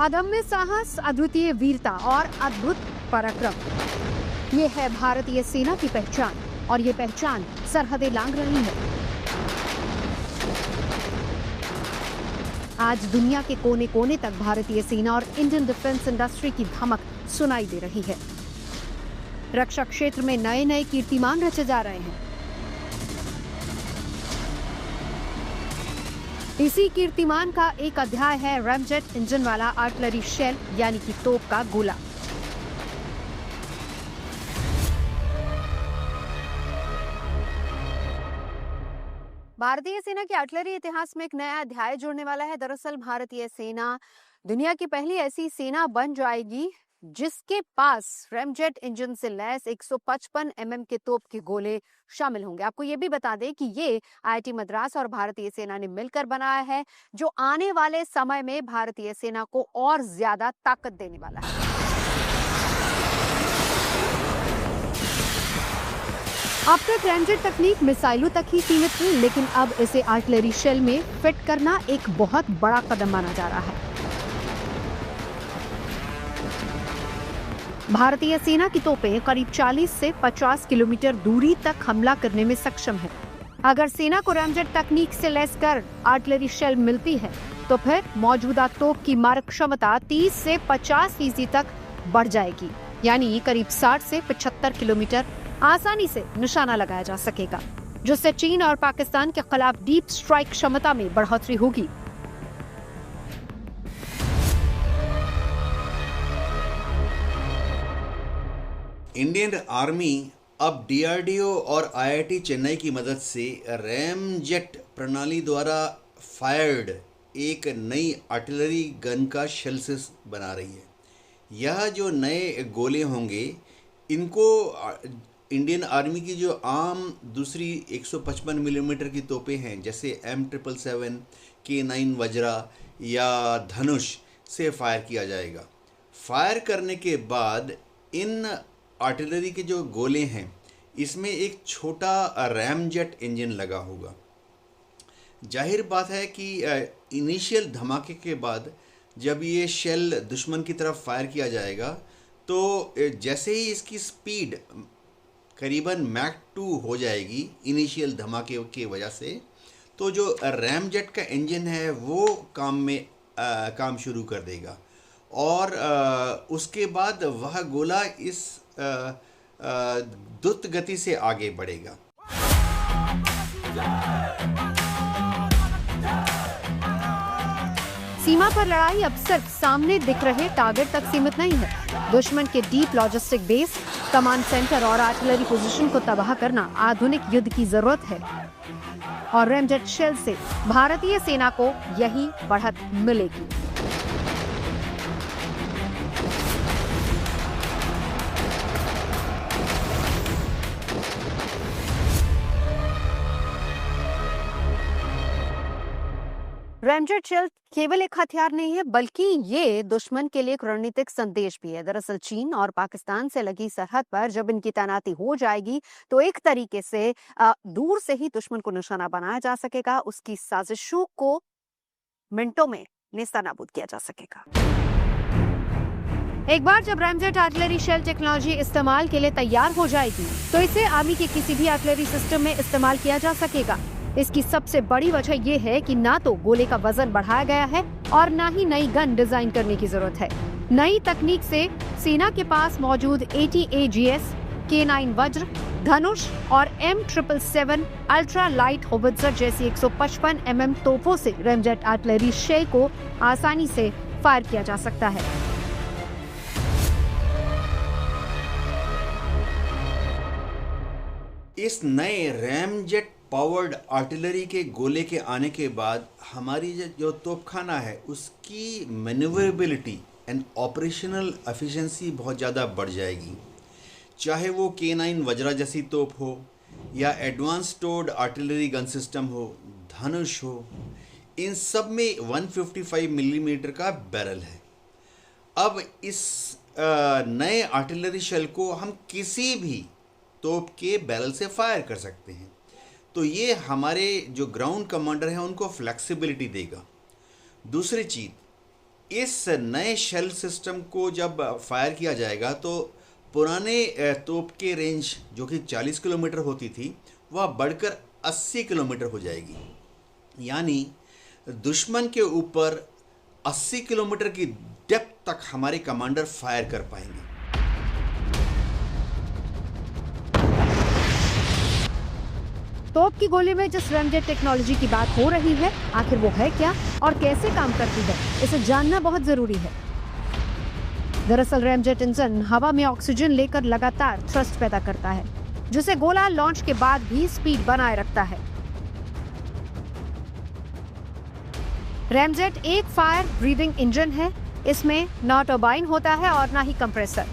अदम्य साहस, अद्वितीय वीरता और अद्भुत पराक्रम, ये है भारतीय सेना की पहचान और ये पहचान सरहदें लांघ रही है। आज दुनिया के कोने कोने तक भारतीय सेना और इंडियन डिफेंस इंडस्ट्री की धमक सुनाई दे रही है। रक्षा क्षेत्र में नए नए कीर्तिमान रचे जा रहे हैं। इसी कीर्तिमान का एक अध्याय है रैमजेट इंजन वाला आर्टिलरी शेल यानी कि तोप का गोला। भारतीय सेना के आर्टिलरी इतिहास में एक नया अध्याय जुड़ने वाला है। दरअसल भारतीय सेना दुनिया की पहली ऐसी सेना बन जाएगी जिसके पास रैमजेट इंजन से लैस 155 mm के तोप के गोले शामिल होंगे। आपको ये भी बता दें कि ये आईआईटी मद्रास और भारतीय सेना ने मिलकर बनाया है, जो आने वाले समय में भारतीय सेना को और ज्यादा ताकत देने वाला है। अब तक रैमजेट तकनीक मिसाइलों तक ही सीमित थी, लेकिन अब इसे आर्टिलरी शेल में फिट करना एक बहुत बड़ा कदम माना जा रहा है। भारतीय सेना की तोपें करीब 40 से 50 किलोमीटर दूरी तक हमला करने में सक्षम है। अगर सेना को रैमजेट तकनीक से लैस कर आर्टिलरी शेल मिलती है तो फिर मौजूदा तोप की मारक क्षमता 30 से 50% तक बढ़ जाएगी, यानी करीब 60 से 75 किलोमीटर आसानी से निशाना लगाया जा सकेगा, जिससे चीन और पाकिस्तान के खिलाफ डीप स्ट्राइक क्षमता में बढ़ोतरी होगी। इंडियन आर्मी अब डीआरडीओ और आईआईटी चेन्नई की मदद से रैमजेट प्रणाली द्वारा फायर्ड एक नई आर्टिलरी गन का शेल्स बना रही है। यह जो नए गोले होंगे, इनको इंडियन आर्मी की जो आम दूसरी 155 मिलीमीटर की तोपें हैं, जैसे M777, K9 वज्रा या धनुष से फायर किया जाएगा। फायर करने के बाद इन आर्टिलरी के जो गोले हैं, इसमें एक छोटा रैमजेट इंजन लगा होगा। जाहिर बात है कि इनिशियल धमाके के बाद जब ये शेल दुश्मन की तरफ फायर किया जाएगा तो जैसे ही इसकी स्पीड करीबन मैक 2 हो जाएगी इनिशियल धमाके की वजह से, तो जो रैमजेट का इंजन है वो काम शुरू कर देगा और उसके बाद वह गोला इस द्रुत गति से आगे बढ़ेगा। सीमा पर लड़ाई अब सिर्फ सामने दिख रहे टारगेट तक सीमित नहीं है। दुश्मन के deep logistic base, command centre और आर्टिलरी पोजीशन को तबाह करना आधुनिक युद्ध की जरूरत है और रैमजेट शेल से भारतीय सेना को यही बढ़त मिलेगी। रैमजेट शेल केवल एक हथियार नहीं है, बल्कि ये दुश्मन के लिए एक रणनीतिक संदेश भी है। दरअसल चीन और पाकिस्तान से लगी सरहद पर जब इनकी तैनाती हो जाएगी तो एक तरीके से दूर से ही दुश्मन को निशाना बनाया जा सकेगा, उसकी साजिशों को मिनटों में नेस्तनाबूद किया जा सकेगा। एक बार जब रैमजेट आर्टिलरी शेल टेक्नोलॉजी इस्तेमाल के लिए तैयार हो जाएगी तो इसे आर्मी के किसी भी आर्टिलरी सिस्टम में इस्तेमाल किया जा सकेगा। इसकी सबसे बड़ी वजह यह है कि ना तो गोले का वजन बढ़ाया गया है और ना ही नई गन डिजाइन करने की जरूरत है। नई तकनीक से सेना के पास मौजूद ATAGS, K9 वज्र, धनुष और M777 अल्ट्रा लाइट होवित्जर जैसी 155 mm तोपों से रैमजेट आर्टिलरी शेल को आसानी से फायर किया जा सकता है। इस नए रैमजेट पावर्ड आर्टिलरी के गोले के आने के बाद हमारी जो तोपखाना है उसकी मैन्यूवरेबिलिटी एंड ऑपरेशनल एफिशिएंसी बहुत ज़्यादा बढ़ जाएगी। चाहे वो K9 वज्रा जैसी तोप हो या एडवांस टोर्ड आर्टिलरी गन सिस्टम हो, धनुष हो, इन सब में 155 मिलीमीटर का बैरल है। अब इस नए आर्टिलरी शेल को हम किसी भी तोप के बैरल से फायर कर सकते हैं, तो ये हमारे जो ग्राउंड कमांडर हैं उनको फ्लेक्सिबिलिटी देगा। दूसरी चीज़, इस नए शेल सिस्टम को जब फायर किया जाएगा तो पुराने तोप के रेंज जो कि 40 किलोमीटर होती थी वह बढ़कर 80 किलोमीटर हो जाएगी। यानी दुश्मन के ऊपर 80 किलोमीटर की डेप्थ तक हमारे कमांडर फायर कर पाएंगे। तोप की गोली में जिस रैमजेट टेक्नोलॉजी की बात हो रही है, आखिर वो है क्या और कैसे काम करती है, इसे जानना बहुत जरूरी है। दरअसल रैमजेट इंजन हवा में ऑक्सीजन लेकर लगातार थ्रस्ट पैदा करता है, जिसे गोला लॉन्च के बाद भी स्पीड बनाए रखता है। रैमजेट एक फायर ब्रीदिंग इंजन है। इसमें ना टर्बाइन होता है और ना ही कंप्रेसर।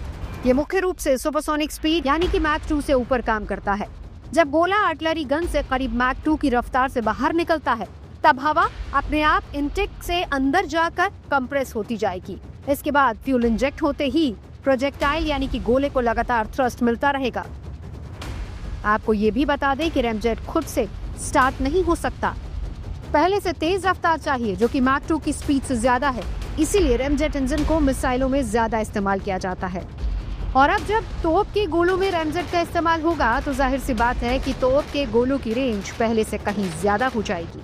ये मुख्य रूप से सुपरसोनिक स्पीड यानी कि मैक 2 से ऊपर काम करता है। जब गोला आर्टिलरी गन से करीब मैक 2 की रफ्तार से बाहर निकलता है, तब हवा अपने आप इंटेक से अंदर जाकर कंप्रेस होती जाएगी। इसके बाद फ्यूल इंजेक्ट होते ही प्रोजेक्टाइल यानी कि गोले को लगातार थ्रस्ट मिलता रहेगा। आपको ये भी बता दें कि रैमजेट खुद से स्टार्ट नहीं हो सकता, पहले से तेज रफ्तार चाहिए जो कि मैक 2 की स्पीड से ज्यादा है। इसीलिए रैमजेट इंजन को मिसाइलों में ज्यादा इस्तेमाल किया जाता है। और अब जब तोप के गोलों में रैमजेट का इस्तेमाल होगा तो जाहिर सी बात है कि तोप के गोलों की रेंज पहले से कहीं ज्यादा हो जाएगी।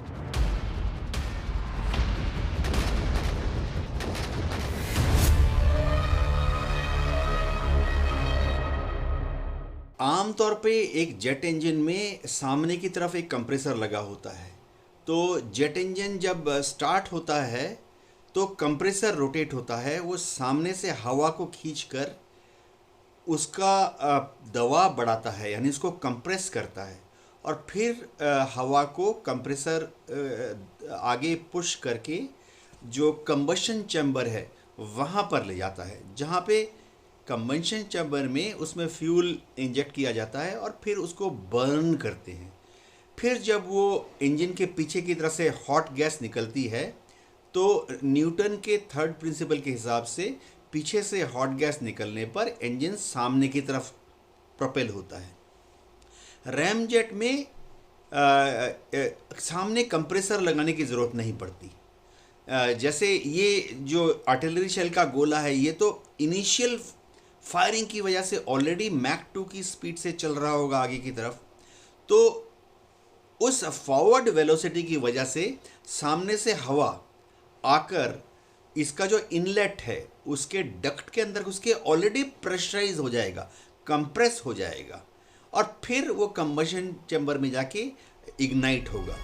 आमतौर पे एक जेट इंजन में सामने की तरफ एक कंप्रेसर लगा होता है। तो जेट इंजन जब स्टार्ट होता है तो कंप्रेसर रोटेट होता है, वो सामने से हवा को खींचकर उसका दबाव बढ़ाता है, यानी उसको कंप्रेस करता है और फिर हवा को कंप्रेसर आगे पुश करके जो कंबशन चैम्बर है वहाँ पर ले जाता है, जहाँ पे कंबशन चैम्बर में उसमें फ्यूल इंजेक्ट किया जाता है और फिर उसको बर्न करते हैं। फिर जब वो इंजन के पीछे की तरफ से हॉट गैस निकलती है तो न्यूटन के थर्ड प्रिंसिपल के हिसाब से पीछे से हॉट गैस निकलने पर इंजन सामने की तरफ प्रोपेल होता है। रैमजेट में सामने कंप्रेसर लगाने की ज़रूरत नहीं पड़ती। जैसे ये जो आर्टिलरी शेल का गोला है ये तो इनिशियल फायरिंग की वजह से ऑलरेडी मैक 2 की स्पीड से चल रहा होगा आगे की तरफ, तो उस फॉरवर्ड वेलोसिटी की वजह से सामने से हवा आकर इसका जो इनलेट है उसके डक्ट के अंदर उसके ऑलरेडी प्रेशराइज हो जाएगा, कंप्रेस हो जाएगा और फिर वो कंबशन चैम्बर में जाके इग्नाइट होगा।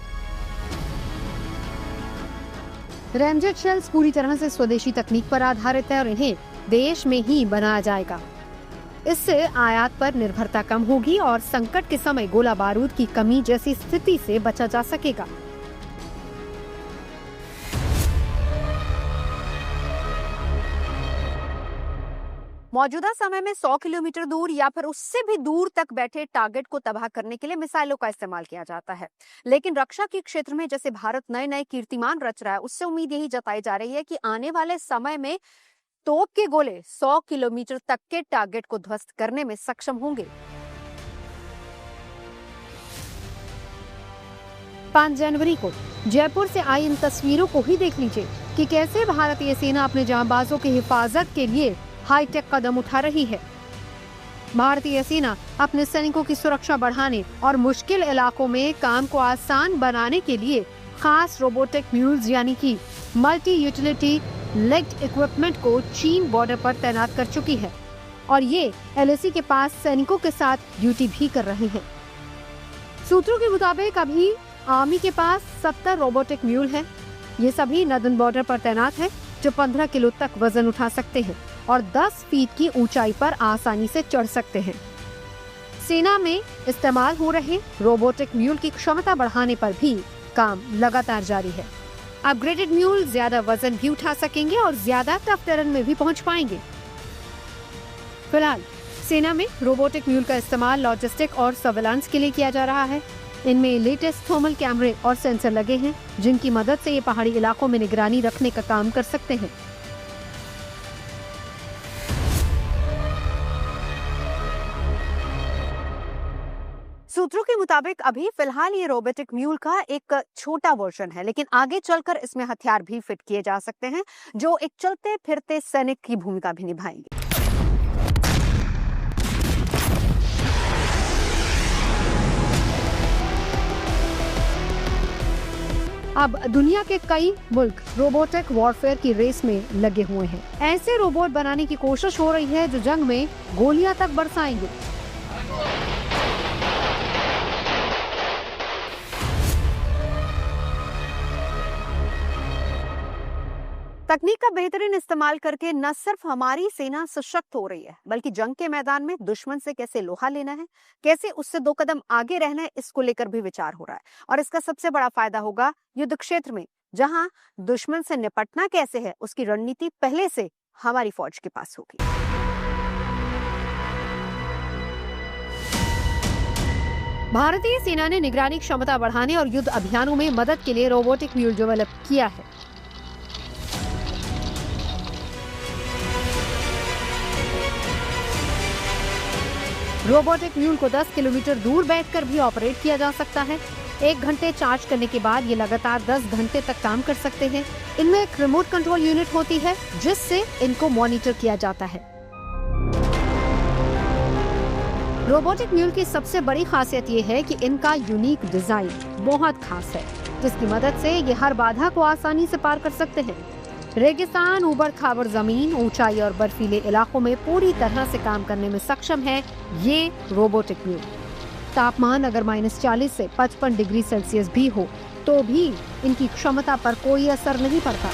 रैमजेट शेल्स पूरी तरह से स्वदेशी तकनीक पर आधारित है और इन्हें देश में ही बनाया जाएगा। इससे आयात पर निर्भरता कम होगी और संकट के समय गोला बारूद की कमी जैसी स्थिति से बचा जा सकेगा। मौजूदा समय में 100 किलोमीटर दूर या फिर उससे भी दूर तक बैठे टारगेट को तबाह करने के लिए मिसाइलों का इस्तेमाल किया जाता है। लेकिन रक्षा के क्षेत्र में जैसे भारत नए नए कीर्तिमान रच रहा है, उससे उम्मीद यही जताई जा रही है कि आने वाले समय में तोप के गोले 100 किलोमीटर तक के टारगेट को ध्वस्त करने में सक्षम होंगे। 5 जनवरी को जयपुर से आई इन तस्वीरों को ही देख लीजिए कि कैसे भारतीय सेना अपने जांबाजों की हिफाजत के लिए हाईटेक कदम उठा रही है। भारतीय सेना अपने सैनिकों की सुरक्षा बढ़ाने और मुश्किल इलाकों में काम को आसान बनाने के लिए खास रोबोटिक म्यूल्स यानी कि मल्टी यूटिलिटी लेग्ड इक्विपमेंट को चीन बॉर्डर पर तैनात कर चुकी है और ये LAC के पास सैनिकों के साथ ड्यूटी भी कर रहे हैं। सूत्रों के मुताबिक अभी आर्मी के पास 70 रोबोटिक म्यूल है। ये सभी नदन बॉर्डर पर तैनात है जो 15 किलो तक वजन उठा सकते हैं और 10 फीट की ऊंचाई पर आसानी से चढ़ सकते हैं। सेना में इस्तेमाल हो रहे रोबोटिक म्यूल की क्षमता बढ़ाने पर भी काम लगातार जारी है। अपग्रेडेड म्यूल ज्यादा वजन भी उठा सकेंगे और ज्यादा टफ टेरेन में भी पहुंच पाएंगे। फिलहाल सेना में रोबोटिक म्यूल का इस्तेमाल लॉजिस्टिक और सर्विलांस के लिए किया जा रहा है। इनमें लेटेस्ट थर्मल कैमरे और सेंसर लगे हैं जिनकी मदद से ये पहाड़ी इलाकों में निगरानी रखने का काम कर सकते हैं। सूत्रों के मुताबिक अभी फिलहाल ये रोबोटिक म्यूल का एक छोटा वर्जन है, लेकिन आगे चलकर इसमें हथियार भी फिट किए जा सकते हैं जो एक चलते फिरते सैनिक की भूमिका भी निभाएंगे। अब दुनिया के कई मुल्क रोबोटिक वॉरफेयर की रेस में लगे हुए हैं। ऐसे रोबोट बनाने की कोशिश हो रही है जो जंग में गोलियां तक बरसाएंगे। तकनीक का बेहतरीन इस्तेमाल करके न सिर्फ हमारी सेना सशक्त हो रही है, बल्कि जंग के मैदान में दुश्मन से कैसे लोहा लेना है, कैसे उससे 2 कदम आगे रहना है, इसको लेकर भी विचार हो रहा है। और इसका सबसे बड़ा फायदा होगा युद्ध क्षेत्र में, जहां दुश्मन से निपटना कैसे है उसकी रणनीति पहले से हमारी फौज के पास होगी। भारतीय सेना ने निगरानी क्षमता बढ़ाने और युद्ध अभियानों में मदद के लिए रोबोटिक म्यूल डेवलप किया है। रोबोटिक म्यूल को 10 किलोमीटर दूर बैठकर भी ऑपरेट किया जा सकता है। 1 घंटे चार्ज करने के बाद ये लगातार 10 घंटे तक काम कर सकते हैं। इनमें एक रिमोट कंट्रोल यूनिट होती है जिससे इनको मॉनिटर किया जाता है। रोबोटिक म्यूल की सबसे बड़ी खासियत ये है कि इनका यूनिक डिजाइन बहुत खास है, जिसकी मदद से ये हर बाधा को आसानी से पार कर सकते हैं। रेगिस्तान, ऊबड़ खाबड़ जमीन, ऊंचाई और बर्फीले इलाकों में पूरी तरह से काम करने में सक्षम है ये रोबोटिक म्यूल। तापमान अगर -40 से 55 डिग्री सेल्सियस भी हो तो भी इनकी क्षमता पर कोई असर नहीं पड़ता।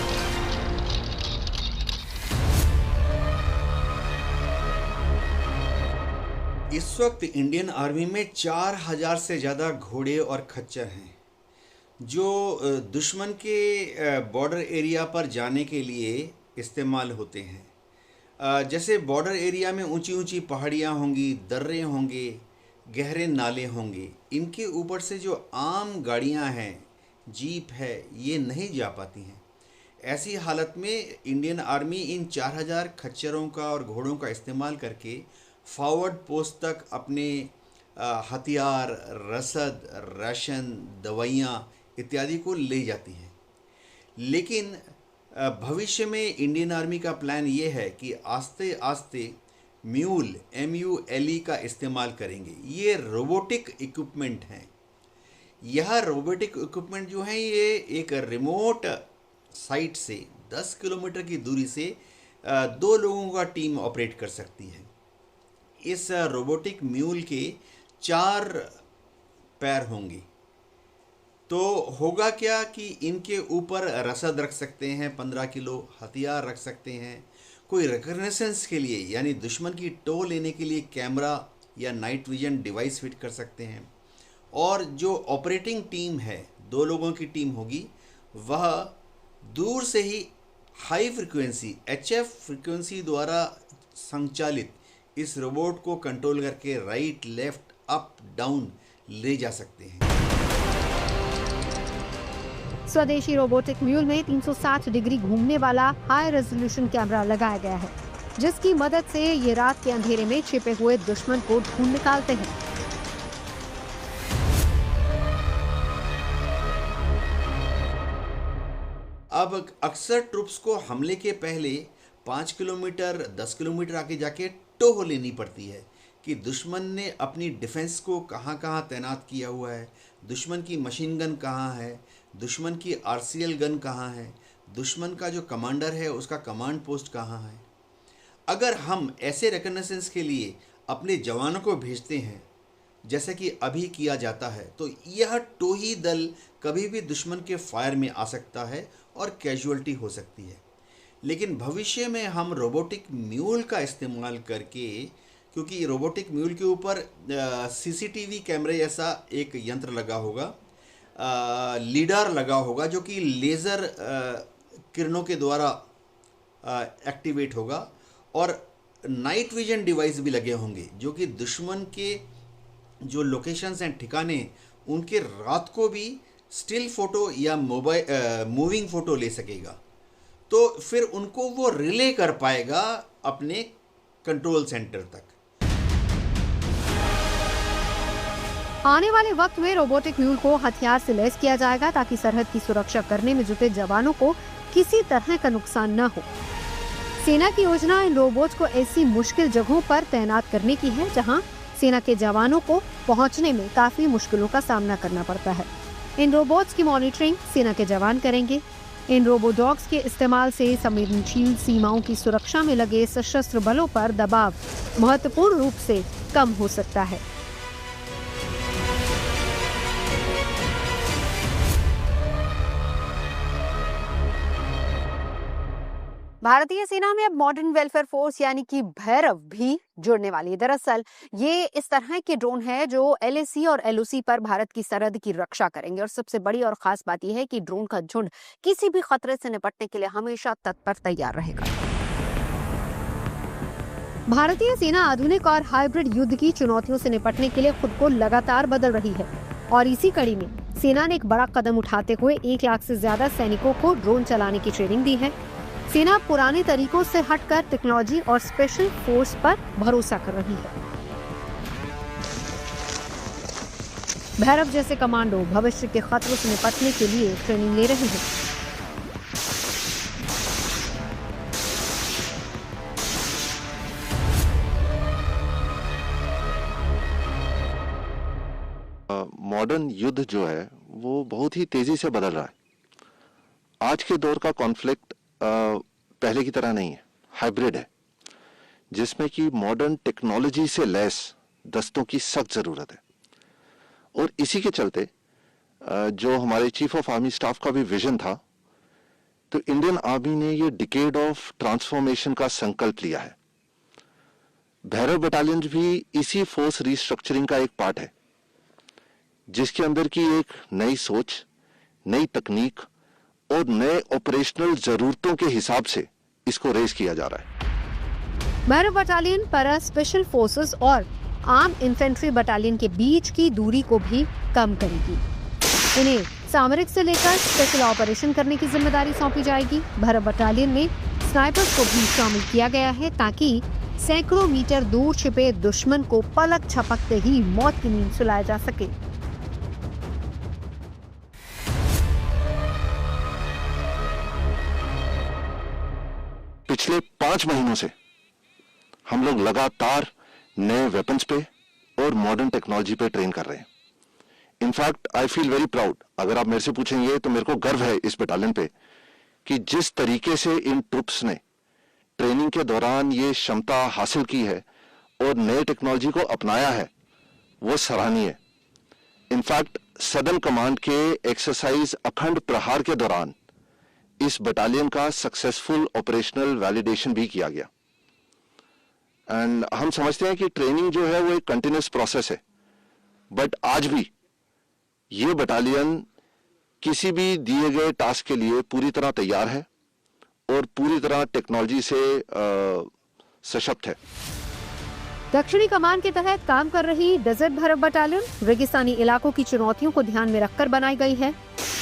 इस वक्त इंडियन आर्मी में 4000 से ज़्यादा घोड़े और खच्चर हैं जो दुश्मन के बॉर्डर एरिया पर जाने के लिए इस्तेमाल होते हैं। जैसे बॉर्डर एरिया में ऊंची ऊंची पहाड़ियाँ होंगी, दर्रे होंगे, गहरे नाले होंगे, इनके ऊपर से जो आम गाड़ियाँ हैं, जीप है, ये नहीं जा पाती हैं। ऐसी हालत में इंडियन आर्मी इन 4000 खच्चरों का और घोड़ों का इस्तेमाल करके फॉरवर्ड पोस्ट तक अपने हथियार, रसद, राशन, दवाइयाँ इत्यादि को ले जाती हैं। लेकिन भविष्य में इंडियन आर्मी का प्लान ये है कि आस्ते आस्ते म्यूल MULE का इस्तेमाल करेंगे। ये रोबोटिक इक्विपमेंट हैं। यह रोबोटिक इक्विपमेंट जो हैं ये एक रिमोट साइट से 10 किलोमीटर की दूरी से 2 लोगों का टीम ऑपरेट कर सकती है। इस रोबोटिक म्यूल के 4 पैर होंगे। तो होगा क्या कि इनके ऊपर रसद रख सकते हैं, 15 किलो हथियार रख सकते हैं, कोई रिकग्निशंस के लिए यानी दुश्मन की टो लेने के लिए कैमरा या नाइट विजन डिवाइस फिट कर सकते हैं। और जो ऑपरेटिंग टीम है, 2 लोगों की टीम होगी, वह दूर से ही हाई फ्रिक्वेंसी HF फ्रिक्वेंसी द्वारा संचालित इस रोबोट को कंट्रोल करके राइट, लेफ्ट, अप, डाउन ले जा सकते हैं। स्वदेशी रोबोटिक म्यूल में 360 डिग्री घूमने वाला हाई रेजोल्यूशन कैमरा लगाया गया है, जिसकी मदद से ये रात के अंधेरे में छिपे हुए दुश्मन को ढूंढ निकालते हैं। अब अक्सर ट्रुप्स को हमले के पहले 5 किलोमीटर 10 किलोमीटर आगे जाके टोह लेनी पड़ती है कि दुश्मन ने अपनी डिफेंस को कहाँ कहाँ तैनात किया हुआ है, दुश्मन की मशीन गन कहाँ है, दुश्मन की RCL गन कहाँ है, दुश्मन का जो कमांडर है उसका कमांड पोस्ट कहाँ है। अगर हम ऐसे रिकग्निशंस के लिए अपने जवानों को भेजते हैं जैसे कि अभी किया जाता है, तो यह टोही दल कभी भी दुश्मन के फायर में आ सकता है और कैजुअल्टी हो सकती है। लेकिन भविष्य में हम रोबोटिक म्यूल का इस्तेमाल करके, क्योंकि रोबोटिक म्यूल के ऊपर CCTV कैमरे जैसा एक यंत्र लगा होगा, लीडार लगा होगा जो कि लेज़र किरणों के द्वारा एक्टिवेट होगा, और नाइट विजन डिवाइस भी लगे होंगे जो कि दुश्मन के जो लोकेशंस हैं, ठिकाने, उनके रात को भी स्टिल फ़ोटो या मूविंग फ़ोटो ले सकेगा। तो फिर उनको वो रिले कर पाएगा अपने कंट्रोल सेंटर तक। आने वाले वक्त में रोबोटिक म्यूल को हथियार से लैस किया जाएगा ताकि सरहद की सुरक्षा करने में जुटे जवानों को किसी तरह का नुकसान न हो। सेना की योजना इन रोबोट्स को ऐसी मुश्किल जगहों पर तैनात करने की है जहां सेना के जवानों को पहुंचने में काफी मुश्किलों का सामना करना पड़ता है। इन रोबोट्स की मॉनिटरिंग सेना के जवान करेंगे। इन रोबोडॉग्स के इस्तेमाल से संवेदनशील सीमाओं की सुरक्षा में लगे सशस्त्र बलों पर दबाव महत्वपूर्ण रूप से कम हो सकता है। भारतीय सेना में अब मॉडर्न वेलफेयर फोर्स यानी कि भैरव भी जुड़ने वाली है। दरअसल ये इस तरह के ड्रोन है जो LAC और LOC पर भारत की सरहद की रक्षा करेंगे और सबसे बड़ी और खास बात यह है कि ड्रोन का झुंड किसी भी खतरे से निपटने के लिए हमेशा तत्पर तैयार रहेगा। भारतीय सेना आधुनिक और हाइब्रिड युद्ध की चुनौतियों से निपटने के लिए खुद को लगातार बदल रही है और इसी कड़ी में सेना ने एक बड़ा कदम उठाते हुए 1 लाख से ज्यादा सैनिकों को ड्रोन चलाने की ट्रेनिंग दी है। सेना पुराने तरीकों से हटकर टेक्नोलॉजी और स्पेशल फोर्स पर भरोसा कर रही है। भैरव जैसे कमांडो भविष्य के खतरों से निपटने के लिए ट्रेनिंग ले रहे हैं। मॉडर्न युद्ध जो है वो बहुत ही तेजी से बदल रहा है। आज के दौर का कॉन्फ्लिक्ट पहले की तरह नहीं है, हाइब्रिड है, जिसमें कि मॉडर्न टेक्नोलॉजी से लैस दस्तों की सख्त जरूरत है। और इसी के चलते जो हमारे चीफ ऑफ आर्मी स्टाफ का भी विजन था, तो इंडियन आर्मी ने ये डिकेड ऑफ ट्रांसफॉर्मेशन का संकल्प लिया है। भैरव बटालियन भी इसी फोर्स रिस्ट्रक्चरिंग का एक पार्ट है, जिसके अंदर की एक नई सोच, नई तकनीक और नए ऑपरेशनल जरूरतों के हिसाब से इसको रेस किया जा रहा है। Bhairav battalion para special forces और आर्म इन्फेंट्री बटालियन के बीच की दूरी को भी कम करेगी। इन्हें सामरिक से लेकर स्पेशल ऑपरेशन करने की जिम्मेदारी सौंपी जाएगी। भैरव बटालियन में स्नाइपर्स को भी शामिल किया गया है ताकि सैकड़ों मीटर दूर छिपे दुश्मन को पलक झपकते ही मौत की नींद सुलाया जा सके। पिछले 5 महीनों से हम लोग लगातार नए वेपन्स पे और मॉडर्न टेक्नोलॉजी पे ट्रेन कर रहे हैं। In fact I feel very proud, अगर आप मेरे से पूछेंगे तो मेरे को गर्व है इस बटालियन पे कि जिस तरीके से इन ट्रुप्स ने ट्रेनिंग के दौरान ये क्षमता हासिल की है और नए टेक्नोलॉजी को अपनाया है, वो सराहनीय है। इनफैक्ट सदर्न कमांड के एक्सरसाइज अखंड प्रहार के दौरान इस बटालियन का सक्सेसफुल ऑपरेशनल वैलिडेशन भी किया गया। एंड हम समझते हैं कि ट्रेनिंग जो है वो एक कंटिन्यूस प्रोसेस है, बट आज भी ये बटालियन किसी भी दिए गए टास्क के लिए पूरी तरह तैयार है और पूरी तरह टेक्नोलॉजी से सशक्त है। दक्षिणी कमान के तहत काम कर रही डेजर्ट भैरव बटालियन रेगिस्तानी इलाकों की चुनौतियों को ध्यान में रखकर बनाई गई है।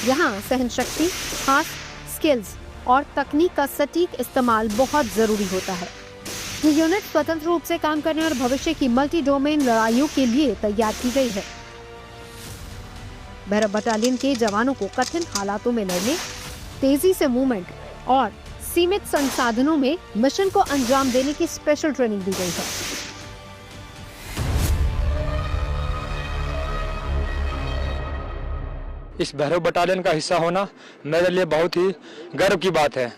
यहाँ सहन शक्ति, खास स्किल्स और तकनीक का सटीक इस्तेमाल बहुत जरूरी होता है। ये यूनिट स्वतंत्र रूप से काम करने और भविष्य की मल्टी डोमेन लड़ाइयों के लिए तैयार की गई है। भैरव बटालियन के जवानों को कठिन हालातों में लड़ने, तेजी से मूवमेंट और सीमित संसाधनों में मिशन को अंजाम देने की स्पेशल ट्रेनिंग दी गई है। इस भैरव बटालियन का हिस्सा होना मेरे लिए बहुत ही गर्व की बात है।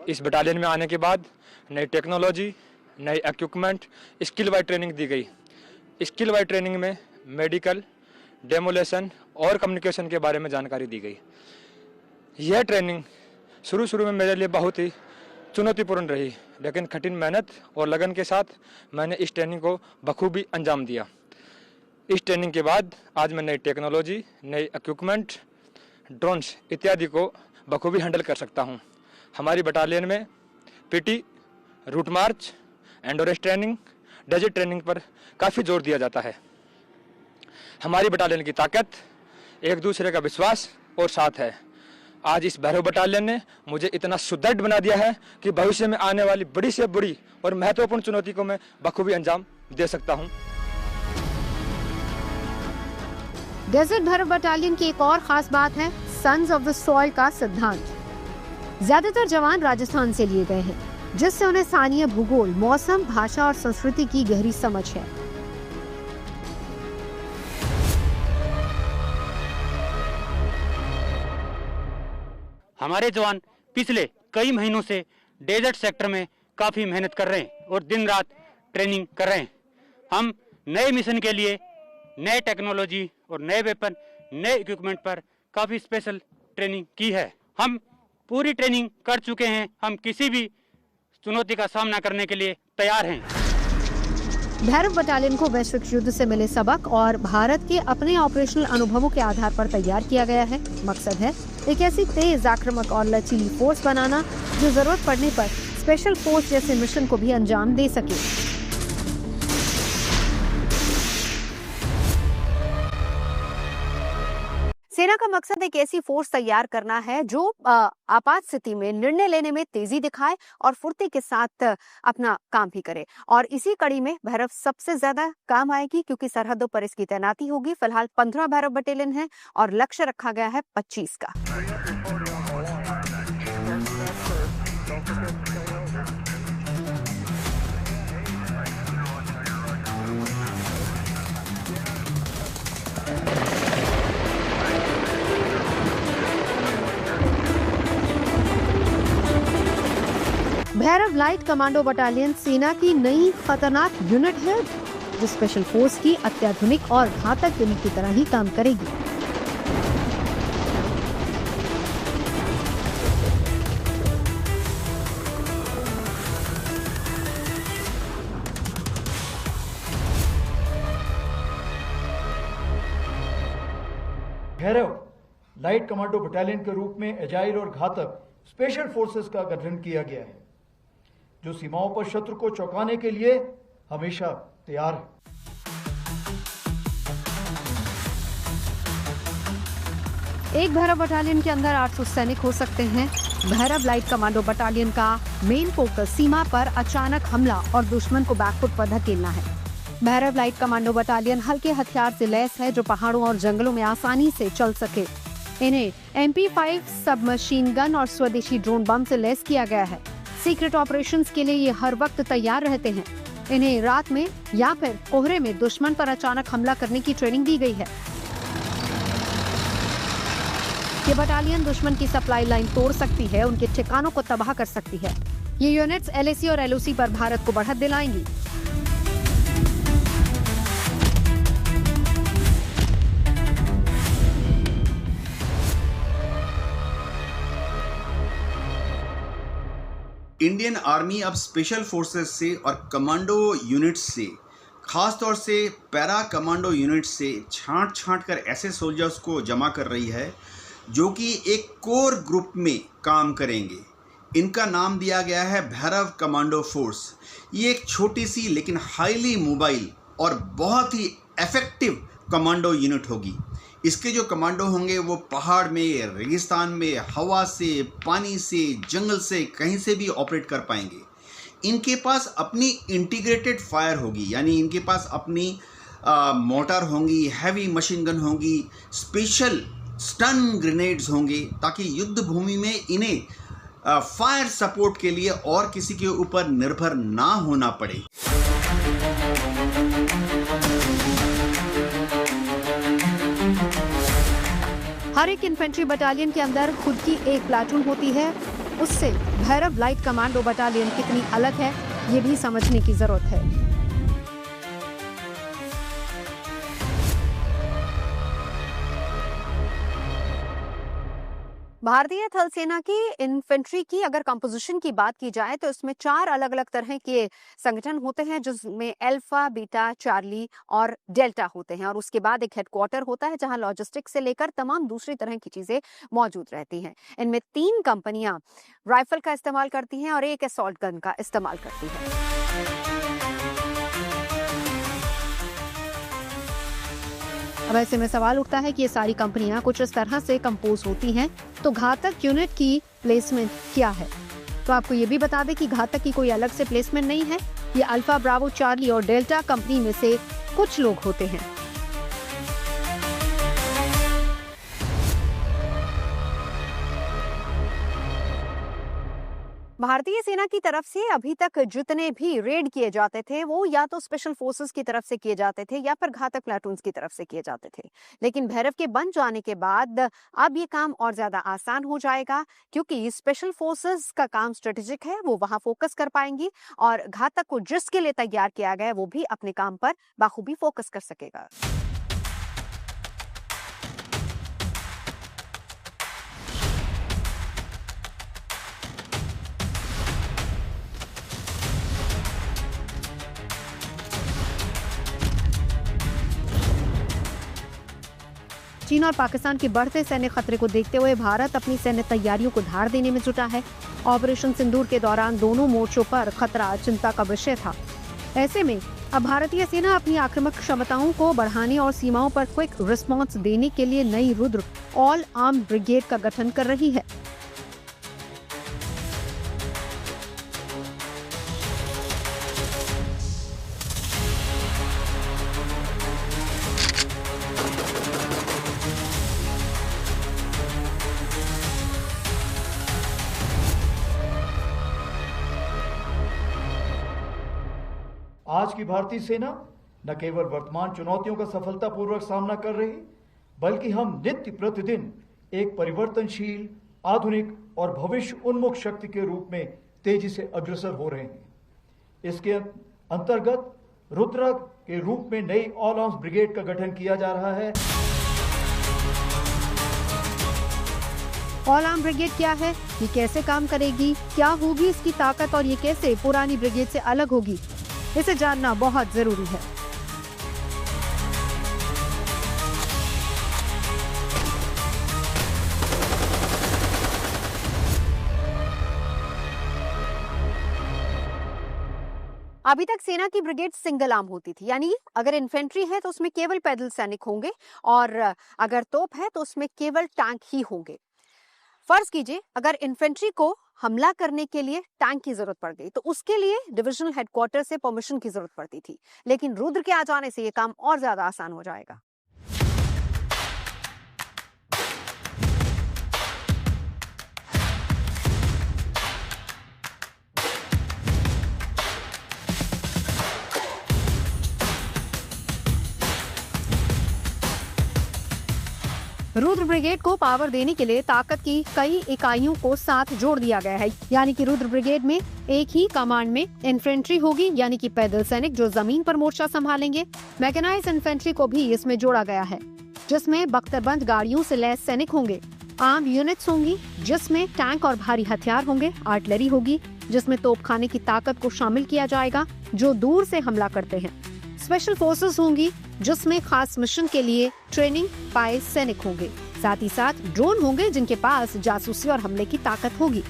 इस बटालियन में आने के बाद नई टेक्नोलॉजी, नई इक्विपमेंट, स्किल वाइज ट्रेनिंग दी गई। स्किल वाइज ट्रेनिंग में मेडिकल, डेमोलेशन और कम्युनिकेशन के बारे में जानकारी दी गई। यह ट्रेनिंग शुरू में मेरे लिए बहुत ही चुनौतीपूर्ण रही, लेकिन कठिन मेहनत और लगन के साथ मैंने इस ट्रेनिंग को बखूबी अंजाम दिया। इस ट्रेनिंग के बाद आज मैं नई टेक्नोलॉजी, नई इक्विपमेंट, ड्रोन्स इत्यादि को बखूबी हैंडल कर सकता हूं। हमारी बटालियन में PT, route march, endurance training, desert training पर काफ़ी जोर दिया जाता है। हमारी बटालियन की ताकत एक दूसरे का विश्वास और साथ है। आज इस भैरव बटालियन ने मुझे इतना सुदृढ़ बना दिया है कि भविष्य में आने वाली बड़ी से बड़ी और महत्वपूर्ण चुनौती को मैं बखूबी अंजाम दे सकता हूं। डेजर्ट भैरव बटालियन की एक और खास बात है सन्स ऑफ द सॉइल का सिद्धांत। ज्यादातर जवान राजस्थान से लिए गए हैं, जिससे उन्हें स्थानीय भूगोल, मौसम, भाषा और संस्कृति की गहरी समझ है। हमारे जवान पिछले कई महीनों से डेजर्ट सेक्टर में काफी मेहनत कर रहे हैं और दिन रात ट्रेनिंग कर रहे हैं। हम नए मिशन के लिए नए टेक्नोलॉजी और नए वेपन, नए इक्विपमेंट पर काफी स्पेशल ट्रेनिंग की है। हम पूरी ट्रेनिंग कर चुके हैं। हम किसी भी चुनौती का सामना करने के लिए तैयार हैं। भैरव बटालियन को वैश्विक युद्ध से मिले सबक और भारत के अपने ऑपरेशनल अनुभवों के आधार पर तैयार किया गया है। मकसद है एक ऐसी तेज, आक्रामक और लचीली फोर्स बनाना जो जरूरत पड़ने पर स्पेशल फोर्स जैसे मिशन को भी अंजाम दे सके। सेना का मकसद एक ऐसी फोर्स तैयार करना है जो आपात स्थिति में निर्णय लेने में तेजी दिखाए और फुर्ती के साथ अपना काम भी करे। और इसी कड़ी में भैरव सबसे ज्यादा काम आएगी, क्योंकि सरहदों पर इसकी तैनाती होगी। फिलहाल 15 भैरव बटालियन है और लक्ष्य रखा गया है 25 का। भैरव लाइट कमांडो बटालियन सेना की नई खतरनाक यूनिट है, जो स्पेशल फोर्स की अत्याधुनिक और घातक यूनिट की तरह ही काम करेगी। भैरव लाइट कमांडो बटालियन के रूप में एजाइल और घातक स्पेशल फोर्सेस का गठन किया गया है, जो सीमाओं पर शत्रु को चौंकाने के लिए हमेशा तैयार है। एक भैरव बटालियन के अंदर 800 सैनिक हो सकते हैं। भैरव लाइट कमांडो बटालियन का मेन फोकस सीमा पर अचानक हमला और दुश्मन को बैकफुट पर धकेलना है। भैरव लाइट कमांडो बटालियन हल्के हथियार से लैस है, जो पहाड़ों और जंगलों में आसानी से चल सके। इन्हें MP5 सब मशीन गन और स्वदेशी ड्रोन बम से लैस किया गया है। सीक्रेट ऑपरेशंस के लिए ये हर वक्त तैयार रहते हैं। इन्हें रात में या फिर कोहरे में दुश्मन पर अचानक हमला करने की ट्रेनिंग दी गई है। ये बटालियन दुश्मन की सप्लाई लाइन तोड़ सकती है, उनके ठिकानों को तबाह कर सकती है। ये यूनिट्स LAC और LOC पर भारत को बढ़त दिलाएंगी। इंडियन आर्मी अब स्पेशल फोर्सेस से और कमांडो यूनिट्स से, खास तौर से पैरा कमांडो यूनिट से छांट कर ऐसे सोल्जर्स को जमा कर रही है जो कि एक कोर ग्रुप में काम करेंगे। इनका नाम दिया गया है भैरव कमांडो फोर्स। ये एक छोटी सी लेकिन हाईली मोबाइल और बहुत ही इफेक्टिव कमांडो यूनिट होगी। इसके जो कमांडो होंगे वो पहाड़ में, रेगिस्तान में, हवा से, पानी से, जंगल से, कहीं से भी ऑपरेट कर पाएंगे। इनके पास अपनी इंटीग्रेटेड फायर होगी, यानी इनके पास अपनी मोटर होंगी, हैवी मशीन गन होंगी, स्पेशल स्टन ग्रेनेड्स होंगे, ताकि युद्ध भूमि में इन्हें फायर सपोर्ट के लिए और किसी के ऊपर निर्भर ना होना पड़े। हर एक इन्फेंट्री बटालियन के अंदर खुद की एक प्लाटून होती है। उससे भैरव लाइट कमांडो बटालियन कितनी अलग है, ये भी समझने की जरूरत है। भारतीय थल सेना की इन्फेंट्री की अगर कंपोजिशन की बात की जाए तो इसमें 4 अलग अलग तरह के संगठन होते हैं, जिसमें अल्फा, बीटा, चार्ली और डेल्टा होते हैं। और उसके बाद एक हेडक्वार्टर होता है जहां लॉजिस्टिक्स से लेकर तमाम दूसरी तरह की चीजें मौजूद रहती हैं। इनमें 3 कंपनियां राइफल का इस्तेमाल करती हैं और एक असॉल्ट गन का इस्तेमाल करती है। अब ऐसे में सवाल उठता है कि ये सारी कंपनियां कुछ इस तरह से कंपोज होती हैं, तो घातक यूनिट की प्लेसमेंट क्या है? तो आपको ये भी बता दें कि घातक की कोई अलग से प्लेसमेंट नहीं है। ये अल्फा, ब्रावो, चार्ली और डेल्टा कंपनी में से कुछ लोग होते हैं। भारतीय सेना की तरफ से अभी तक जितने भी रेड किए जाते थे वो या तो स्पेशल फोर्सेस की तरफ से किए जाते थे या फिर घातक प्लाटून्स की तरफ से किए जाते थे। लेकिन भैरव के बन जाने के बाद अब ये काम और ज्यादा आसान हो जाएगा, क्योंकि स्पेशल फोर्सेस का काम स्ट्रेटेजिक है, वो वहां फोकस कर पाएंगी और घातक को जिसके लिए तैयार किया गया है वो भी अपने काम पर बाखूबी फोकस कर सकेगा। चीन और पाकिस्तान के बढ़ते सैन्य खतरे को देखते हुए भारत अपनी सैन्य तैयारियों को धार देने में जुटा है। ऑपरेशन सिंदूर के दौरान दोनों मोर्चों पर खतरा चिंता का विषय था। ऐसे में अब भारतीय सेना अपनी आक्रामक क्षमताओं को बढ़ाने और सीमाओं पर क्विक रिस्पांस देने के लिए नई रुद्र ऑल आर्म ब्रिगेड का गठन कर रही है। आज की भारतीय सेना न केवल वर्तमान चुनौतियों का सफलतापूर्वक सामना कर रही, बल्कि हम नित्य प्रतिदिन एक परिवर्तनशील, आधुनिक और भविष्य उन्मुख शक्ति के रूप में तेजी से अग्रसर हो रहे हैं। इसके अंतर्गत रुद्र के रूप में नई ऑल आर्म्स ब्रिगेड का गठन किया जा रहा है। ऑल आर्म ब्रिगेड क्या है, ये कैसे काम करेगी, क्या होगी इसकी ताकत और ये कैसे पुरानी ब्रिगेड से अलग होगी, इसे जानना बहुत जरूरी है। अभी तक सेना की ब्रिगेड सिंगल आर्म होती थी, यानी अगर इन्फेंट्री है तो उसमें केवल पैदल सैनिक होंगे और अगर तोप है तो उसमें केवल टैंक ही होंगे। फर्ज कीजिए अगर इन्फेंट्री को हमला करने के लिए टैंक की जरूरत पड़ गई तो उसके लिए डिविजनल हेडक्वार्टर से परमिशन की जरूरत पड़ती थी, लेकिन रुद्र के आ जाने से ये काम और ज्यादा आसान हो जाएगा। रुद्र ब्रिगेड को पावर देने के लिए ताकत की कई इकाइयों को साथ जोड़ दिया गया है, यानी कि रुद्र ब्रिगेड में एक ही कमांड में इन्फेंट्री होगी, यानी कि पैदल सैनिक जो जमीन पर मोर्चा संभालेंगे। मैकेनाइज्ड इन्फेंट्री को भी इसमें जोड़ा गया है, जिसमें बख्तरबंद गाड़ियों से लैस सैनिक होंगे। आर्म यूनिट्स होंगी, जिसमें टैंक और भारी हथियार होंगे। आर्टिलरी होगी, जिसमें तोपखाने की ताकत को शामिल किया जाएगा जो दूर से हमला करते हैं। स्पेशल फोर्सेस होंगी, जिसमें खास मिशन के लिए ट्रेनिंग पाए सैनिक होंगे। साथ ही साथ ड्रोन होंगे, जिनके पास जासूसी और हमले की ताकत होगी।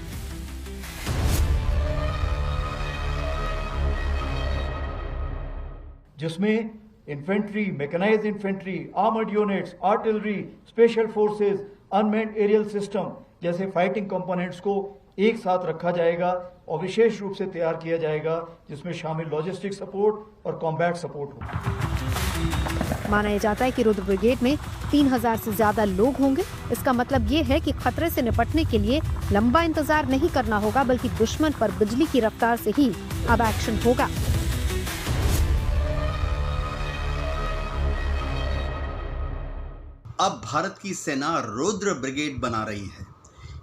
जिसमें infantry, mechanised infantry, armoured units, artillery, special forces, unmanned aerial system जैसे फाइटिंग कंपोनेंट्स को एक साथ रखा जाएगा और विशेष रूप से तैयार किया जाएगा, जिसमें शामिल लॉजिस्टिक सपोर्ट और कॉम्बैट सपोर्ट होगा। माना जाता है कि रुद्र ब्रिगेड में 3000 से ज्यादा लोग होंगे। इसका मतलब ये है कि खतरे से निपटने के लिए लंबा इंतजार नहीं करना होगा, बल्कि दुश्मन पर बिजली की रफ्तार से ही अब एक्शन होगा। अब भारत की सेना रुद्र ब्रिगेड बना रही है।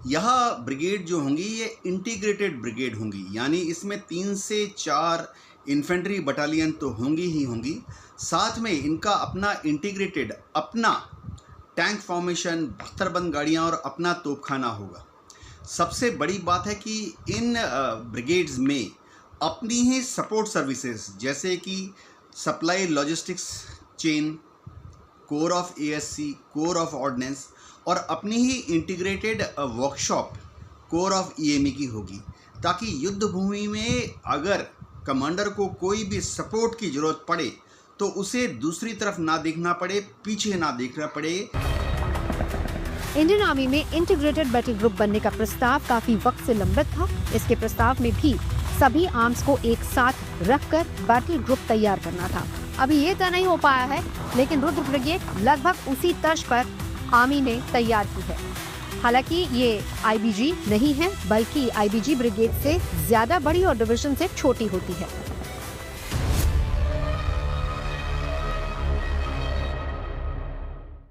यह ब्रिगेड जो होंगी ये इंटीग्रेटेड ब्रिगेड होंगी, यानी इसमें 3 से 4 इन्फेंट्री बटालियन तो होंगी ही होंगी, साथ में इनका अपना इंटीग्रेटेड अपना टैंक फॉर्मेशन, बख्तरबंद गाड़ियाँ और अपना तोपखाना होगा। सबसे बड़ी बात है कि इन ब्रिगेड्स में अपनी ही सपोर्ट सर्विसेज जैसे कि supply logistics chain, corps of ASC, corps of ordnance और अपनी ही integrated workshop corps of EME की होगी, ताकि युद्ध भूमि में अगर कमांडर को कोई भी सपोर्ट की जरूरत पड़े तो उसे दूसरी तरफ ना देखना पड़े, पीछे ना देखना पड़े। इंडियन आर्मी में इंटीग्रेटेड बैटल ग्रुप बनने का प्रस्ताव काफी वक्त से लंबित था। इसके प्रस्ताव में भी सभी आर्म्स को एक साथ रखकर बैटल ग्रुप तैयार करना था। अभी ये तो नहीं हो पाया है, लेकिन रुद्र ब्रिगेड लगभग उसी तर्ज पर आर्मी ने तैयार की है। हालांकि ये आईबीजी नहीं है, बल्कि आईबीजी ब्रिगेड से ज्यादा बड़ी और डिवीजन से छोटी होती है।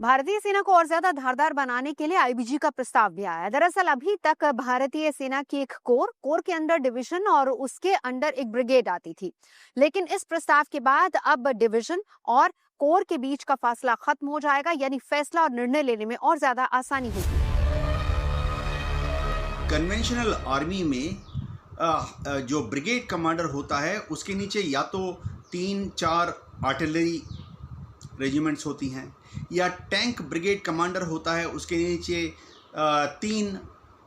भारतीय सेना को और ज्यादा धारदार बनाने के लिए आईबीजी का प्रस्ताव भी आया है। दरअसल अभी तक भारतीय सेना की एक कोर के अंदर डिवीजन और उसके अंडर एक ब्रिगेड आती थी, लेकिन इस प्रस्ताव के बाद अब डिवीजन और कोर के बीच का फासला खत्म हो जाएगा, यानी फैसला और निर्णय लेने में और ज्यादा आसानी होगी। कन्वेंशनल आर्मी में जो ब्रिगेड कमांडर होता है उसके नीचे या तो 3-4 आर्टिलरी रेजिमेंट्स होती हैं, या टैंक ब्रिगेड कमांडर होता है उसके नीचे 3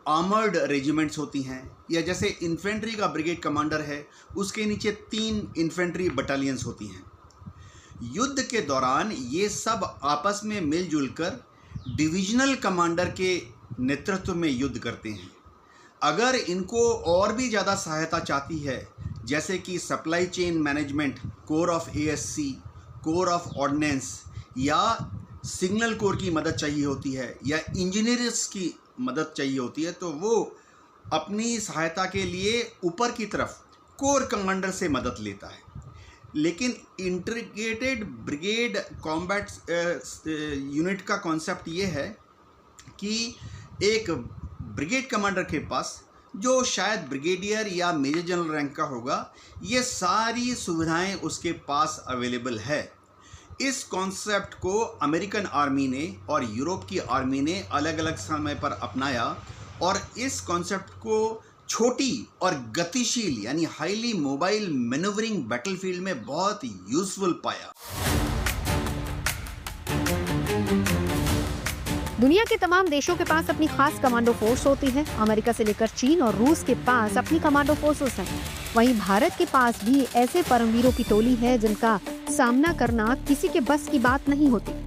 आर्मर्ड रेजिमेंट्स होती हैं, या जैसे इन्फेंट्री का ब्रिगेड कमांडर है उसके नीचे 3 इन्फेंट्री बटालियंस होती हैं। युद्ध के दौरान ये सब आपस में मिलजुल कर डिविजनल कमांडर के नेतृत्व में युद्ध करते हैं। अगर इनको और भी ज़्यादा सहायता चाहती है, जैसे कि supply chain management, corps of ASC, corps of ordnance या सिग्नल कोर की मदद चाहिए होती है, या इंजीनियर्स की मदद चाहिए होती है, तो वो अपनी सहायता के लिए ऊपर की तरफ कोर कमांडर से मदद लेता है। लेकिन इंटीग्रेटेड ब्रिगेड कॉम्बैट यूनिट का कॉन्सेप्ट ये है कि एक ब्रिगेड कमांडर के पास, जो शायद ब्रिगेडियर या मेजर जनरल रैंक का होगा, ये सारी सुविधाएं उसके पास अवेलेबल है। इस कॉन्सेप्ट को अमेरिकन आर्मी ने और यूरोप की आर्मी ने अलग अलग समय पर अपनाया और इस कॉन्सेप्ट को छोटी और गतिशील यानी हाईली मोबाइल मैन्यूवरिंग बैटलफील्ड में बहुत यूजफुल पाया। दुनिया के तमाम देशों के पास अपनी खास कमांडो फोर्स होती है। अमेरिका से लेकर चीन और रूस के पास अपनी कमांडो फोर्सेस हैं। वहीं भारत के पास भी ऐसे परमवीरों की टोली है जिनका सामना करना किसी के बस की बात नहीं होती।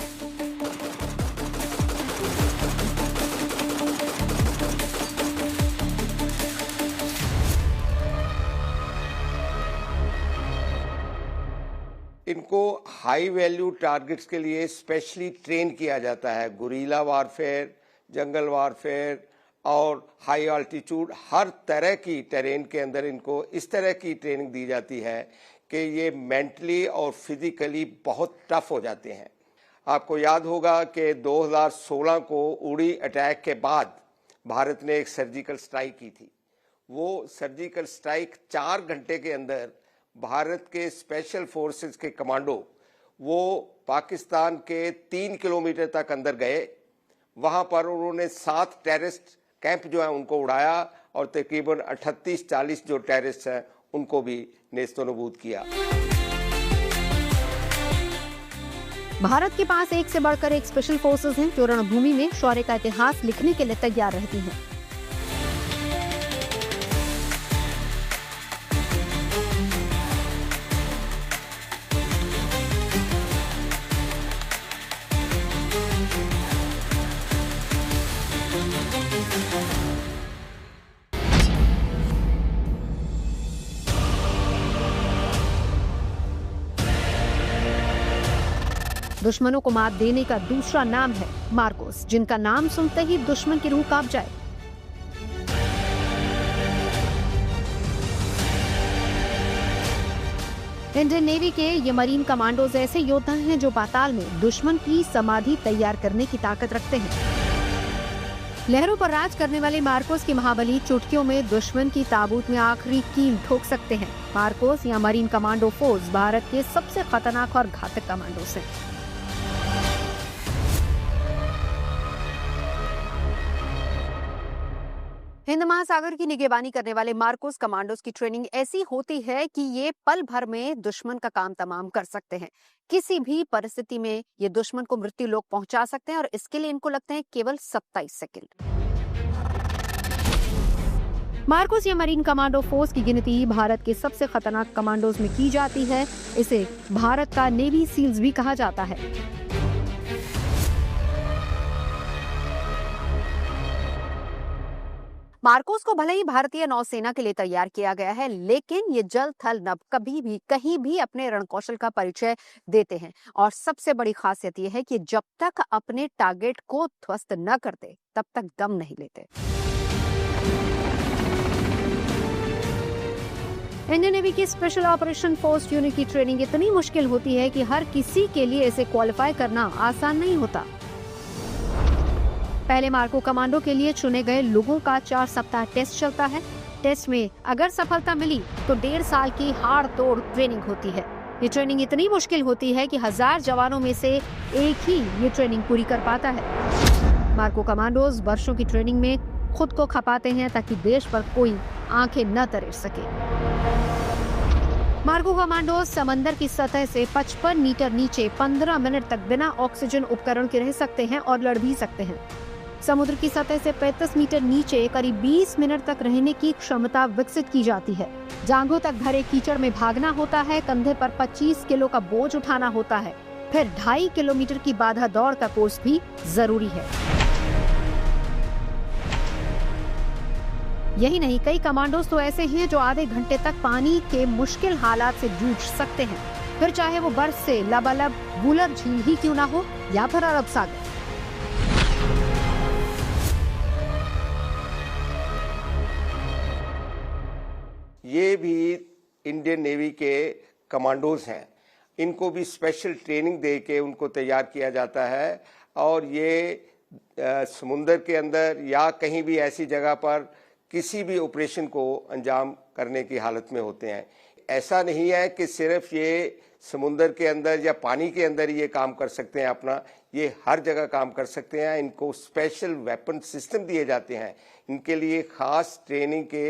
इनको हाई वैल्यू टारगेट्स के लिए स्पेशली ट्रेन किया जाता है। गुरीला वारफेयर, जंगल वारफेयर और हाई अल्टीट्यूड, हर तरह की टेरेन के अंदर इनको इस तरह की ट्रेनिंग दी जाती है कि ये मेंटली और फिजिकली बहुत टफ हो जाते हैं। आपको याद होगा कि 2016 को उड़ी अटैक के बाद भारत ने एक सर्जिकल स्ट्राइक की थी। वो सर्जिकल स्ट्राइक 4 घंटे के अंदर भारत के स्पेशल फोर्सेस के कमांडो वो पाकिस्तान के 3 किलोमीटर तक अंदर गए। वहां पर उन्होंने 7 टेररिस्ट कैंप जो है उनको उड़ाया और तकरीबन 38-40 जो टेररिस्ट हैं उनको भी नेस्तनाबूद किया। भारत के पास एक से बढ़कर एक स्पेशल फोर्सेस हैं जो रणभूमि में शौर्य का इतिहास लिखने के लिए तैयार रहती हैं। दुश्मनों को मात देने का दूसरा नाम है मार्कोस, जिनका नाम सुनते ही दुश्मन की रूह कांप जाए। इंडियन नेवी के ये मरीन कमांडोज ऐसे योद्धा हैं जो पाताल में दुश्मन की समाधि तैयार करने की ताकत रखते हैं। लहरों पर राज करने वाले मार्कोस की महाबली चुटकियों में दुश्मन की ताबूत में आखिरी कील ठोक सकते हैं। मार्कोस या मरीन कमांडो फोर्स भारत के सबसे खतरनाक और घातक कमांडोज हैं। हिंद महासागर की निगरानी करने वाले मार्कोस कमांडोज की ट्रेनिंग ऐसी होती है कि ये पल भर में दुश्मन का काम तमाम कर सकते हैं। किसी भी परिस्थिति में ये दुश्मन को मृत्यु लोक पहुंचा सकते हैं और इसके लिए इनको लगते हैं केवल 27 सेकंड। मार्कोस या मरीन कमांडो फोर्स की गिनती भारत के सबसे खतरनाक कमांडोज में की जाती है। इसे भारत का नेवी सील्स भी कहा जाता है। मार्कोस को भले ही भारतीय नौसेना के लिए तैयार किया गया है, लेकिन ये जल थल नभ कभी भी कहीं भी अपने रणकौशल का परिचय देते हैं। और सबसे बड़ी खासियत ये है कि जब तक अपने टारगेट को ध्वस्त न करते तब तक दम नहीं लेते। इंडियन नेवी की स्पेशल ऑपरेशन फोर्स यूनिट की ट्रेनिंग इतनी मुश्किल होती है कि हर किसी के लिए इसे क्वालिफाई करना आसान नहीं होता। पहले मार्को कमांडो के लिए चुने गए लोगों का 4 सप्ताह टेस्ट चलता है। टेस्ट में अगर सफलता मिली तो 1.5 साल की हाड़ तोड़ ट्रेनिंग होती है। ये ट्रेनिंग इतनी मुश्किल होती है कि 1000 जवानों में से एक ही ये ट्रेनिंग पूरी कर पाता है। मार्को कमांडोज वर्षों की ट्रेनिंग में खुद को खपाते हैं ताकि देश पर कोई आंखें न तरेश सके। मार्को कमांडोज समंदर की सतह से 55 मीटर नीचे 15 मिनट तक बिना ऑक्सीजन उपकरण के रह सकते हैं और लड़ भी सकते हैं। समुद्र की सतह से 35 मीटर नीचे करीब 20 मिनट तक रहने की क्षमता विकसित की जाती है। जांघों तक भरे कीचड़ में भागना होता है, कंधे पर 25 किलो का बोझ उठाना होता है, फिर 2.5 किलोमीटर की बाधा दौड़ का कोर्स भी जरूरी है। यही नहीं, कई कमांडोज तो ऐसे हैं जो आधे घंटे तक पानी के मुश्किल हालात से जूझ सकते हैं, फिर चाहे वो बर्फ से लबालब वुलर झील ही क्यों ना हो या फिर अरब सागर। ये भी इंडियन नेवी के कमांडोज हैं। इनको भी स्पेशल ट्रेनिंग दे के उनको तैयार किया जाता है और ये समुंदर के अंदर या कहीं भी ऐसी जगह पर किसी भी ऑपरेशन को अंजाम करने की हालत में होते हैं। ऐसा नहीं है कि सिर्फ ये समुंदर के अंदर या पानी के अंदर ये काम कर सकते हैं अपना, ये हर जगह काम कर सकते हैं। इनको स्पेशल वेपन सिस्टम दिए जाते हैं, इनके लिए खास ट्रेनिंग के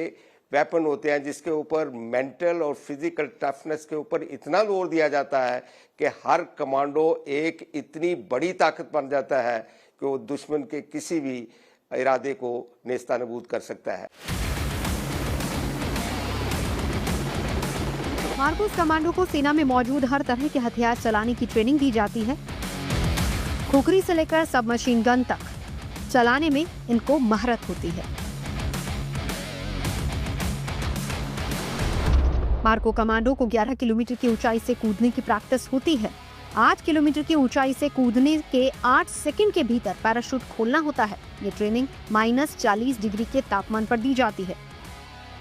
वेपन होते हैं जिसके ऊपर मेंटल और फिजिकल टफनेस के ऊपर इतना जोर दिया जाता है कि हर कमांडो एक इतनी बड़ी ताकत बन जाता है कि वो दुश्मन के किसी भी इरादे को नेस्तानाबूद कर सकता है। मार्कोस कमांडो को सेना में मौजूद हर तरह के हथियार चलाने की ट्रेनिंग दी जाती है। खुखरी से लेकर सबमशीन गन तक चलाने में इनको महारत होती है। मार्को कमांडो को 11 किलोमीटर की ऊंचाई से कूदने की प्रैक्टिस होती है। 8 किलोमीटर की ऊंचाई से कूदने के 8 सेकंड के भीतर पैराशूट खोलना होता है। ये ट्रेनिंग -40 डिग्री के तापमान पर दी जाती है।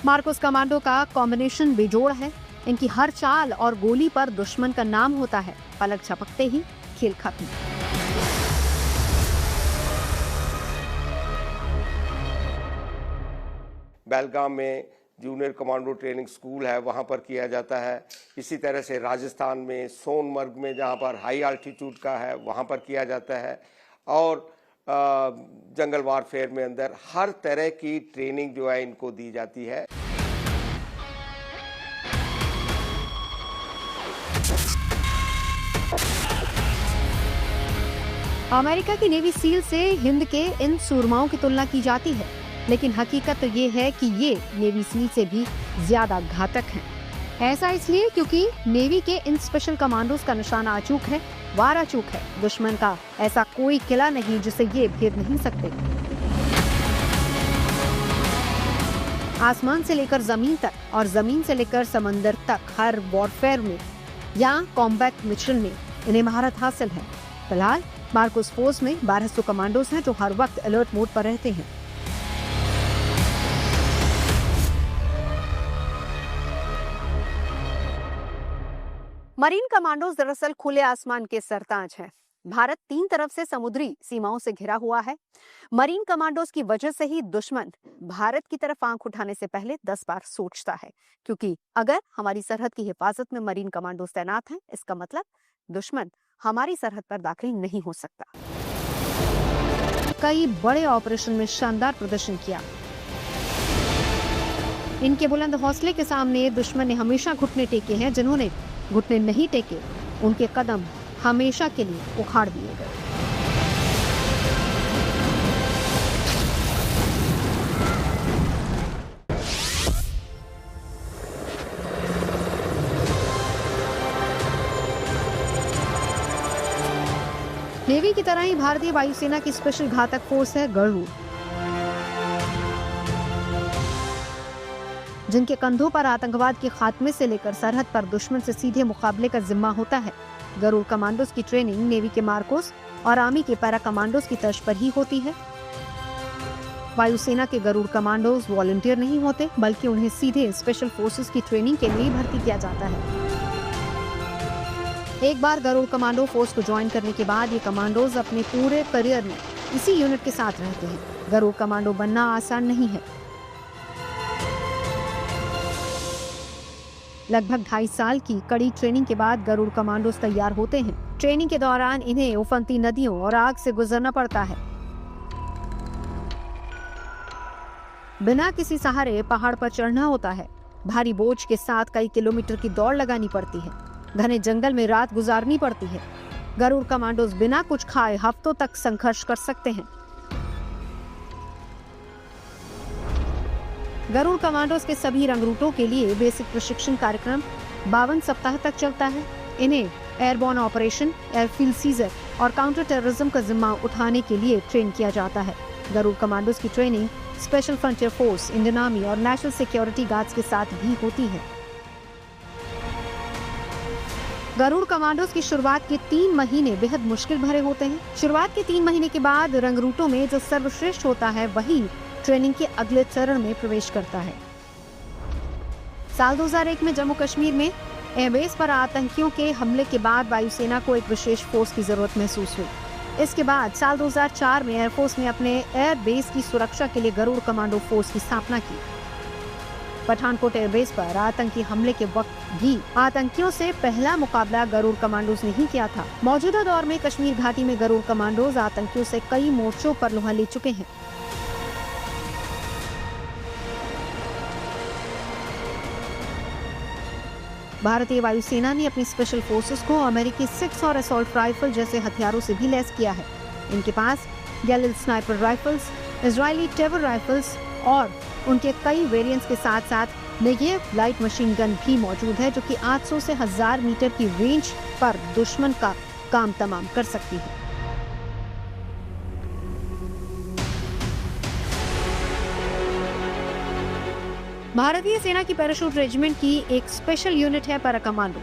मार्कोस कमांडो का कॉम्बिनेशन बेजोड़ है। इनकी हर चाल और गोली पर दुश्मन का नाम होता है। पलक झपकते ही खेल खत्म। बेलगाम में जूनियर कमांडो ट्रेनिंग स्कूल है, वहाँ पर किया जाता है। इसी तरह से राजस्थान में सोनमर्ग में जहाँ पर हाई आल्टीट्यूड का है वहाँ पर किया जाता है। और जंगल वारफेयर में अंदर हर तरह की ट्रेनिंग जो है इनको दी जाती है। अमेरिका की नेवी सील से हिंद के इन सूरमाओं की तुलना की जाती है, लेकिन हकीकत तो ये है कि ये नेवी सील से भी ज्यादा घातक हैं। ऐसा इसलिए क्योंकि नेवी के इन स्पेशल कमांडोज का निशाना अचूक है, वार अचूक है। दुश्मन का ऐसा कोई किला नहीं जिसे ये भेद नहीं सकते। आसमान से लेकर जमीन तक और जमीन से लेकर समंदर तक हर वॉरफेयर में या कॉम्बैट मिशन में इन्हें महारत हासिल है। फिलहाल मार्कोस फोर्स में 1200 कमांडोज हैं जो हर वक्त अलर्ट मोड पर रहते हैं। मरीन कमांडोज दरअसल खुले आसमान के सरताज हैं। भारत 3 तरफ से समुद्री सीमाओं से घिरा हुआ है। मरीन कमांडोज की वजह से ही दुश्मन भारत की तरफ आंख उठाने से पहले 10 बार सोचता है, क्योंकि अगर हमारी सरहद की हिफाजत में मरीन कमांडोज तैनात हैं, इसका मतलब दुश्मन हमारी सरहद पर दाखिल नहीं हो सकता। कई बड़े ऑपरेशन में शानदार प्रदर्शन किया। इनके बुलंद हौसले के सामने दुश्मन ने हमेशा घुटने टेके हैं। जिन्होंने घुटने नहीं टेके उनके कदम हमेशा के लिए उखाड़ दिए गए। नेवी की तरह ही भारतीय वायुसेना की स्पेशल घातक फोर्स है गरुड़। जिनके कंधों पर आतंकवाद के खात्मे से लेकर सरहद पर दुश्मन से सीधे मुकाबले का जिम्मा होता है। गरुड़ कमांडोज की ट्रेनिंग नेवी के मार्कोस और आर्मी के पैरा कमांडोज की तर्ज पर ही होती है। वायुसेना के गरुड़ कमांडोज वॉलंटियर नहीं होते, बल्कि उन्हें सीधे स्पेशल फोर्सेस की ट्रेनिंग के लिए भर्ती किया जाता है। एक बार गरुड़ कमांडो फोर्स को ज्वाइन करने के बाद ये कमांडोज अपने पूरे करियर में इसी यूनिट के साथ रहते हैं। गरुड़ कमांडो बनना आसान नहीं है। लगभग 2.5 साल की कड़ी ट्रेनिंग के बाद गरुड़ कमांडोज तैयार होते हैं। ट्रेनिंग के दौरान इन्हें उफनती नदियों और आग से गुजरना पड़ता है। बिना किसी सहारे पहाड़ पर चढ़ना होता है। भारी बोझ के साथ कई किलोमीटर की दौड़ लगानी पड़ती है। घने जंगल में रात गुजारनी पड़ती है। गरुड़ कमांडोज बिना कुछ खाए हफ्तों तक संघर्ष कर सकते हैं। गरुड़ कमांडोज के सभी रंगरूटों के लिए बेसिक प्रशिक्षण कार्यक्रम 52 सप्ताह तक चलता है। इन्हें एयरबॉर्न ऑपरेशन, एयरफील्ड सीजर और काउंटर टेररिज्म का जिम्मा उठाने के लिए ट्रेन किया जाता है। गरुड़ कमांडोज की training special frontier force, Indian army और नेशनल सिक्योरिटी गार्ड्स के साथ भी होती है। गरुड़ कमांडोज की शुरुआत के 3 महीने बेहद मुश्किल भरे होते हैं। शुरुआत के 3 महीने के बाद रंगरूटों में जो सर्वश्रेष्ठ होता है वही ट्रेनिंग के अगले चरण में प्रवेश करता है। साल 2001 में जम्मू कश्मीर में एयरबेस पर आतंकियों के हमले के बाद वायुसेना को एक विशेष फोर्स की जरूरत महसूस हुई। इसके बाद साल 2004 में एयरफोर्स ने अपने एयरबेस की सुरक्षा के लिए गरुड़ कमांडो फोर्स की स्थापना की। पठानकोट एयरबेस पर आतंकी हमले के वक्त भी आतंकियों से पहला मुकाबला गरुड़ कमांडोज ने ही किया था। मौजूदा दौर में कश्मीर घाटी में गरुड़ कमांडोज आतंकियों से कई मोर्चों पर लोहा ले चुके हैं। भारतीय वायुसेना ने अपनी स्पेशल फोर्सेस को अमेरिकी 6 और असॉल्ट राइफल जैसे हथियारों से भी लैस किया है। इनके पास गैलिल स्नाइपर राइफल्स, इजरायली टेवर राइफल्स और उनके कई वेरिएंट्स के साथ साथ नेगेव लाइट मशीन गन भी मौजूद है, जो कि 800 से 1000 मीटर की रेंज पर दुश्मन का काम तमाम कर सकती है। भारतीय सेना की पैराशूट रेजिमेंट की एक स्पेशल यूनिट है पैरा कमांडो।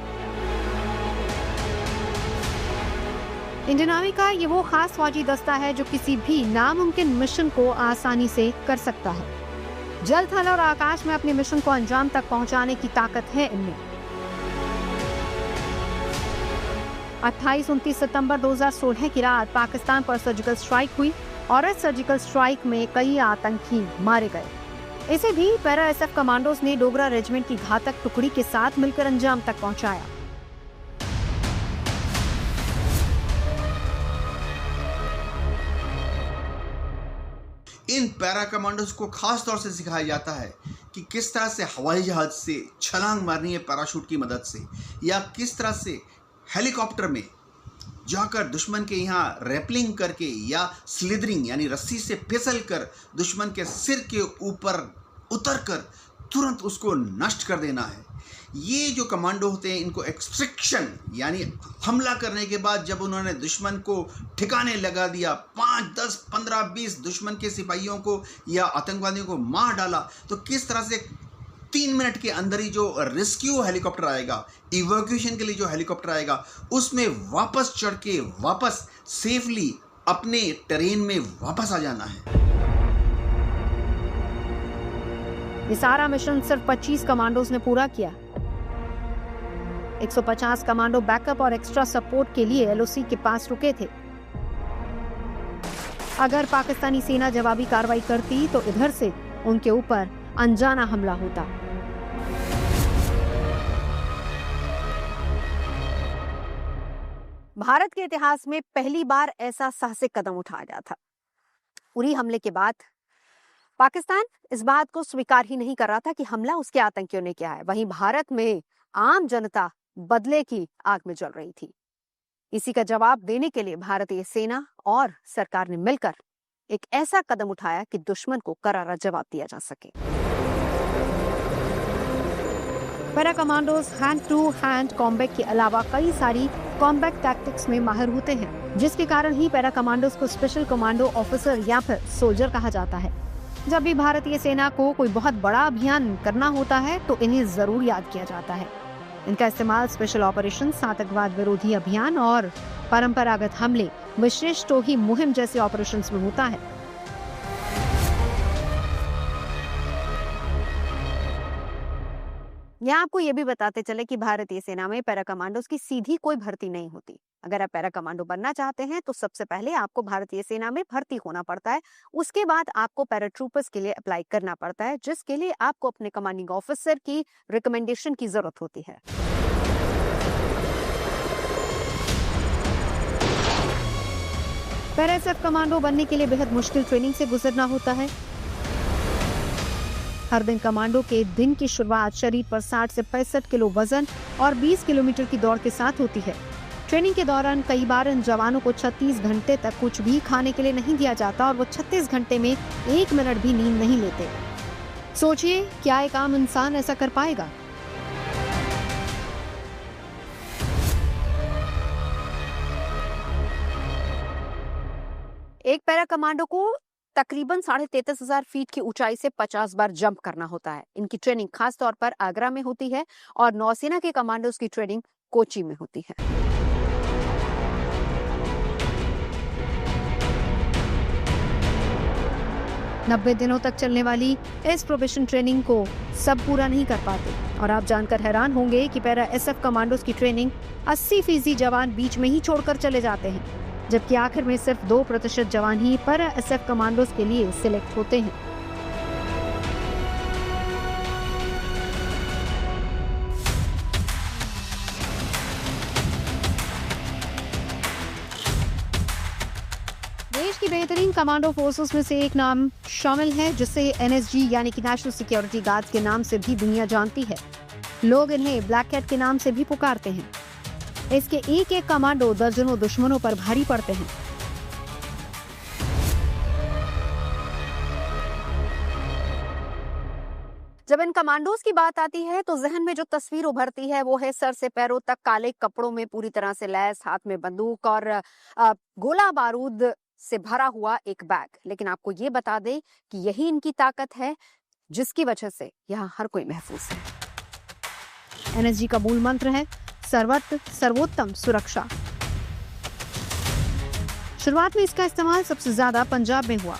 इंडियन आर्मी का ये वो खास फौजी दस्ता है जो किसी भी नामुमकिन मिशन को आसानी से कर सकता है। जल, थल और आकाश में अपने मिशन को अंजाम तक पहुंचाने की ताकत है इनमें। 28-29 सितंबर 2016 की रात पाकिस्तान पर सर्जिकल स्ट्राइक हुई और इस सर्जिकल स्ट्राइक में कई आतंकी मारे गए। इसे भी पैरा एसएफ कमांडोज ने डोगरा रेजिमेंट की घातक टुकड़ी के साथ मिलकर अंजाम तक पहुंचाया। इन पैरा कमांडोज को खास तौर से सिखाया जाता है कि किस तरह से हवाई जहाज से छलांग मारनी है पैराशूट की मदद से, या किस तरह से हेलीकॉप्टर में जाकर दुश्मन के यहाँ रैपलिंग करके या स्लिदरिंग यानी रस्सी से फिसल कर दुश्मन के सिर के ऊपर उतरकर तुरंत उसको नष्ट कर देना है। ये जो कमांडो होते हैं इनको एक्सट्रैक्शन यानी हमला करने के बाद जब उन्होंने दुश्मन को ठिकाने लगा दिया, 5, 10, 15, 20 दुश्मन के सिपाहियों को या आतंकवादियों को मार डाला, तो किस तरह से 3 मिनट के अंदर ही जो रेस्क्यू हेलीकॉप्टर आएगा, इवैक्यूएशन के लिए जो हेलीकॉप्टर आएगा, उसमें वापस चढ़ के वापस सेफली अपने टेरेन में वापस आ जाना है। ये सारा मिशन सिर्फ 25 कमांडोज ने पूरा किया। 150 कमांडो बैकअप और एक्स्ट्रा सपोर्ट के लिए एलओसी के पास रुके थे। अगर पाकिस्तानी सेना जवाबी कार्रवाई करती तो इधर से उनके ऊपर अनजाना हमला होता। भारत के इतिहास में पहली बार ऐसा साहसिक कदम उठाया गया था। उरी हमले के बाद पाकिस्तान इस बात को स्वीकार ही नहीं कर रहा था कि हमला उसके आतंकियों ने किया है। वहीं भारत में आम जनता बदले की आग में जल रही थी। इसी का जवाब देने के लिए भारतीय सेना और सरकार ने मिलकर एक ऐसा कदम उठाया कि दुश्मन को करारा जवाब दिया जा सके। Para commandos hand to hand combat के अलावा कई सारी कॉम्बैट टैक्टिक्स में माहिर होते हैं, जिसके कारण ही पैरा कमांडोज को स्पेशल कमांडो ऑफिसर या फिर सोल्जर कहा जाता है। जब भी भारतीय सेना को कोई बहुत बड़ा अभियान करना होता है तो इन्हें जरूर याद किया जाता है। इनका इस्तेमाल स्पेशल ऑपरेशन, आतंकवाद विरोधी अभियान और परंपरागत हमले, विशेष टोही मुहिम जैसे ऑपरेशंस में होता है। यहाँ आपको ये भी बताते चले कि भारतीय सेना में पैरा कमांडोज की सीधी कोई भर्ती नहीं होती। अगर आप पैरा कमांडो बनना चाहते हैं तो सबसे पहले आपको भारतीय सेना में भर्ती होना पड़ता है। उसके बाद आपको पैराट्रूपर्स के लिए अप्लाई करना पड़ता है, जिसके लिए आपको अपने कमांडिंग ऑफिसर की रिकमेंडेशन की जरूरत होती है। पैरा एसएफ कमांडो बनने के लिए बेहद मुश्किल ट्रेनिंग से गुजरना होता है। हर दिन कमांडो के दिन की शुरुआत शरीर पर 60 से 65 किलो वजन और 20 किलोमीटर की दौड़ के साथ होती है। ट्रेनिंग के दौरान कई बार इन जवानों को 36 घंटे तक कुछ भी खाने के लिए नहीं दिया जाता और वो 36 घंटे में 1 मिनट भी नींद नहीं लेते। सोचिए, क्या एक आम इंसान ऐसा कर पाएगा? एक पैरा कमांडो को तकरीबन 33,500 फीट की ऊंचाई से 50 बार जंप करना होता है। इनकी ट्रेनिंग खास तौर पर आगरा में होती है और नौसेना के कमांडोज की ट्रेनिंग कोची में होती है। नब्बे दिनों तक चलने वाली इस प्रोबेशन ट्रेनिंग को सब पूरा नहीं कर पाते और आप जानकर हैरान होंगे कि पैरा एसएफ कमांडोज की ट्रेनिंग 80% जवान बीच में ही छोड़कर चले जाते हैं, जबकि आखिर में सिर्फ 2% जवान ही पैरा एसएफ कमांडोज के लिए सिलेक्ट होते हैं। देश की बेहतरीन कमांडो फोर्सेस में से एक नाम शामिल है, जिसे एनएसजी यानी कि नेशनल सिक्योरिटी गार्ड्स के नाम से भी दुनिया जानती है। लोग इन्हें ब्लैक कैट के नाम से भी पुकारते हैं। इसके एक एक कमांडो दर्जनों दुश्मनों पर भारी पड़ते हैं। जब इन कमांडोज की बात आती है तो जहन में जो तस्वीर उभरती है वो है सर से पैरों तक काले कपड़ों में पूरी तरह से लैस, हाथ में बंदूक और गोला बारूद से भरा हुआ एक बैग। लेकिन आपको ये बता दें कि यही इनकी ताकत है जिसकी वजह से यहाँ हर कोई महफूज है। एनएसजी का मूल मंत्र है सर्वत्र सर्वोत्तम सुरक्षा। शुरुआत में इसका इस्तेमाल सबसे ज्यादा पंजाब में हुआ।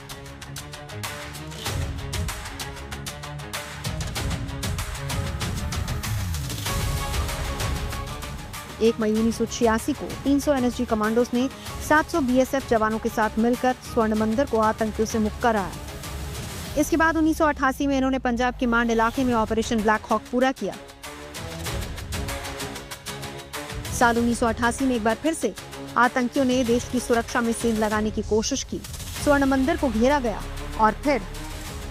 एक मई 1986 को 300 एनएसजी कमांडोज ने 700 बीएसएफ जवानों के साथ मिलकर स्वर्ण मंदिर को आतंकियों से मुक्त कराया। इसके बाद 1988 में इन्होंने पंजाब के मांड इलाके में ऑपरेशन ब्लैक हॉक पूरा किया। साल 1988 में एक बार फिर से आतंकियों ने देश की सुरक्षा में सेंध लगाने की कोशिश की। स्वर्ण मंदिर को घेरा गया और फिर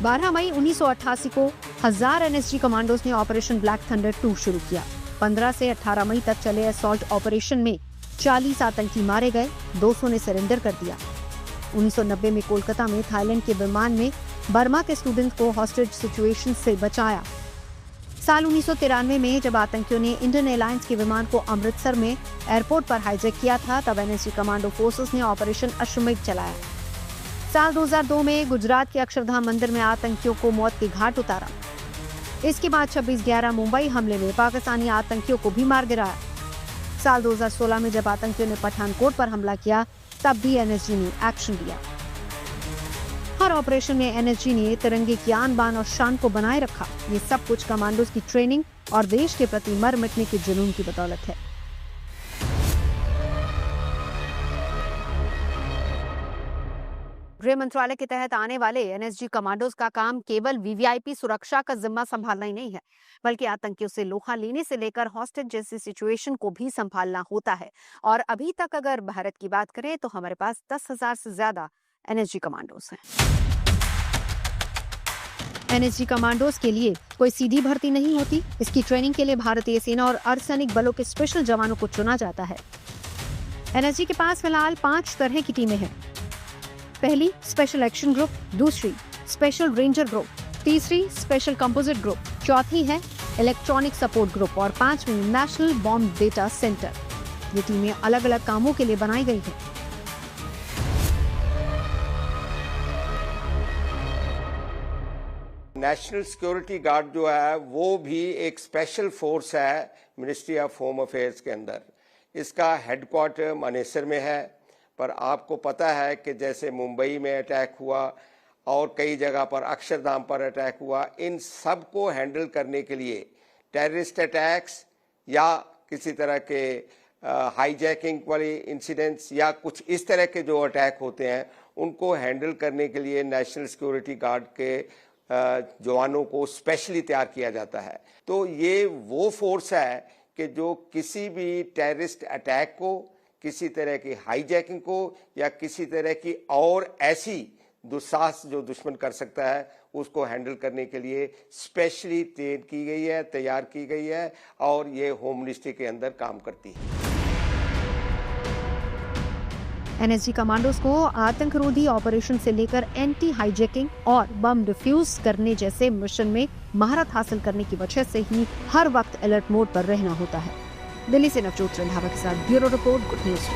12 मई 1988 को 1000 एनएसजी कमांडोज ने ऑपरेशन ब्लैक थंडर 2 शुरू किया। 15 से 18 मई तक चले असॉल्ट ऑपरेशन में 40 आतंकी मारे गए, 200 ने सरेंडर कर दिया। 1990 में कोलकाता में थाईलैंड के विमान में बर्मा के स्टूडेंट को हॉस्टेज सिचुएशन से बचाया। साल 1993 में जब आतंकियों ने इंडियन एयरलाइंस के विमान को अमृतसर में एयरपोर्ट पर हाईजैक किया था, तब एनएसजी कमांडो फोर्सेस ने ऑपरेशन अश्वमेध चलाया। साल 2002 में गुजरात के अक्षरधाम मंदिर में आतंकियों को मौत के घाट उतारा। इसके बाद 26/11 मुंबई हमले में पाकिस्तानी आतंकियों को भी मार गिराया। साल 2016 में जब आतंकियों ने पठानकोट पर हमला किया, तब भी एनएसजी ने एक्शन लिया। हर ऑपरेशन में एनएसजी ने तिरंगे की आन बान और शान को बनाए रखा। ये सब कुछ कमांडोज की ट्रेनिंग और देश के प्रति मर मिटने के जुनून की बदौलत है। गृह मंत्रालय के तहत आने वाले एनएसजी कमांडोज का काम केवल वीवीआईपी सुरक्षा का जिम्मा संभालना ही नहीं है, बल्कि आतंकियों से लोहा लेने से लेकर हॉस्टेज जैसी सिचुएशन को भी संभालना होता है। और अभी तक अगर भारत की बात करें तो हमारे पास 10,000 से ज्यादा एनएसजी कमांडोज हैं। एनएसजी कमांडोज के लिए कोई सीधी भर्ती नहीं होती। इसकी ट्रेनिंग के लिए भारतीय सेना और अर्धसैनिक बलों के स्पेशल जवानों को चुना जाता है। एनएसजी के पास फिलहाल 5 तरह की टीमें हैं। पहली स्पेशल एक्शन ग्रुप, दूसरी स्पेशल रेंजर ग्रुप, तीसरी स्पेशल कंपोजिट ग्रुप, चौथी है इलेक्ट्रॉनिक सपोर्ट ग्रुप और 5वीं नेशनल बॉम्ब डेटा सेंटर। ये टीमें अलग अलग कामों के लिए बनाई गई हैं। नेशनल सिक्योरिटी गार्ड जो है वो भी एक स्पेशल फोर्स है मिनिस्ट्री ऑफ होम अफेयर्स के अंदर। इसका हेडक्वार्टर मानेसर में है, पर आपको पता है कि जैसे मुंबई में अटैक हुआ और कई जगह पर अक्षरधाम पर अटैक हुआ, इन सब को हैंडल करने के लिए टेररिस्ट अटैक्स या किसी तरह के हाईजैकिंग वाले इंसिडेंट्स या कुछ इस तरह के जो अटैक होते हैं उनको हैंडल करने के लिए नेशनल सिक्योरिटी गार्ड के जवानों को स्पेशली तैयार किया जाता है। तो ये वो फोर्स है कि जो किसी भी टेररिस्ट अटैक को, किसी तरह की हाईजैकिंग को या किसी तरह की और ऐसी दुस्साहस जो दुश्मन कर सकता है उसको हैंडल करने के लिए स्पेशली ट्रेन की गई है, तैयार की गई है और ये होम मिनिस्ट्री के अंदर काम करती है। एनएसजी कमांडोज को आतंकरोधी ऑपरेशन से लेकर एंटी हाईजैकिंग और बम डिफ्यूज करने जैसे मिशन में महारत हासिल करने की वजह से ही हर वक्त अलर्ट मोड पर रहना होता है। दिल्ली से नवजोत रंधावा के साथ ब्यूरो रिपोर्ट, गुड न्यूज।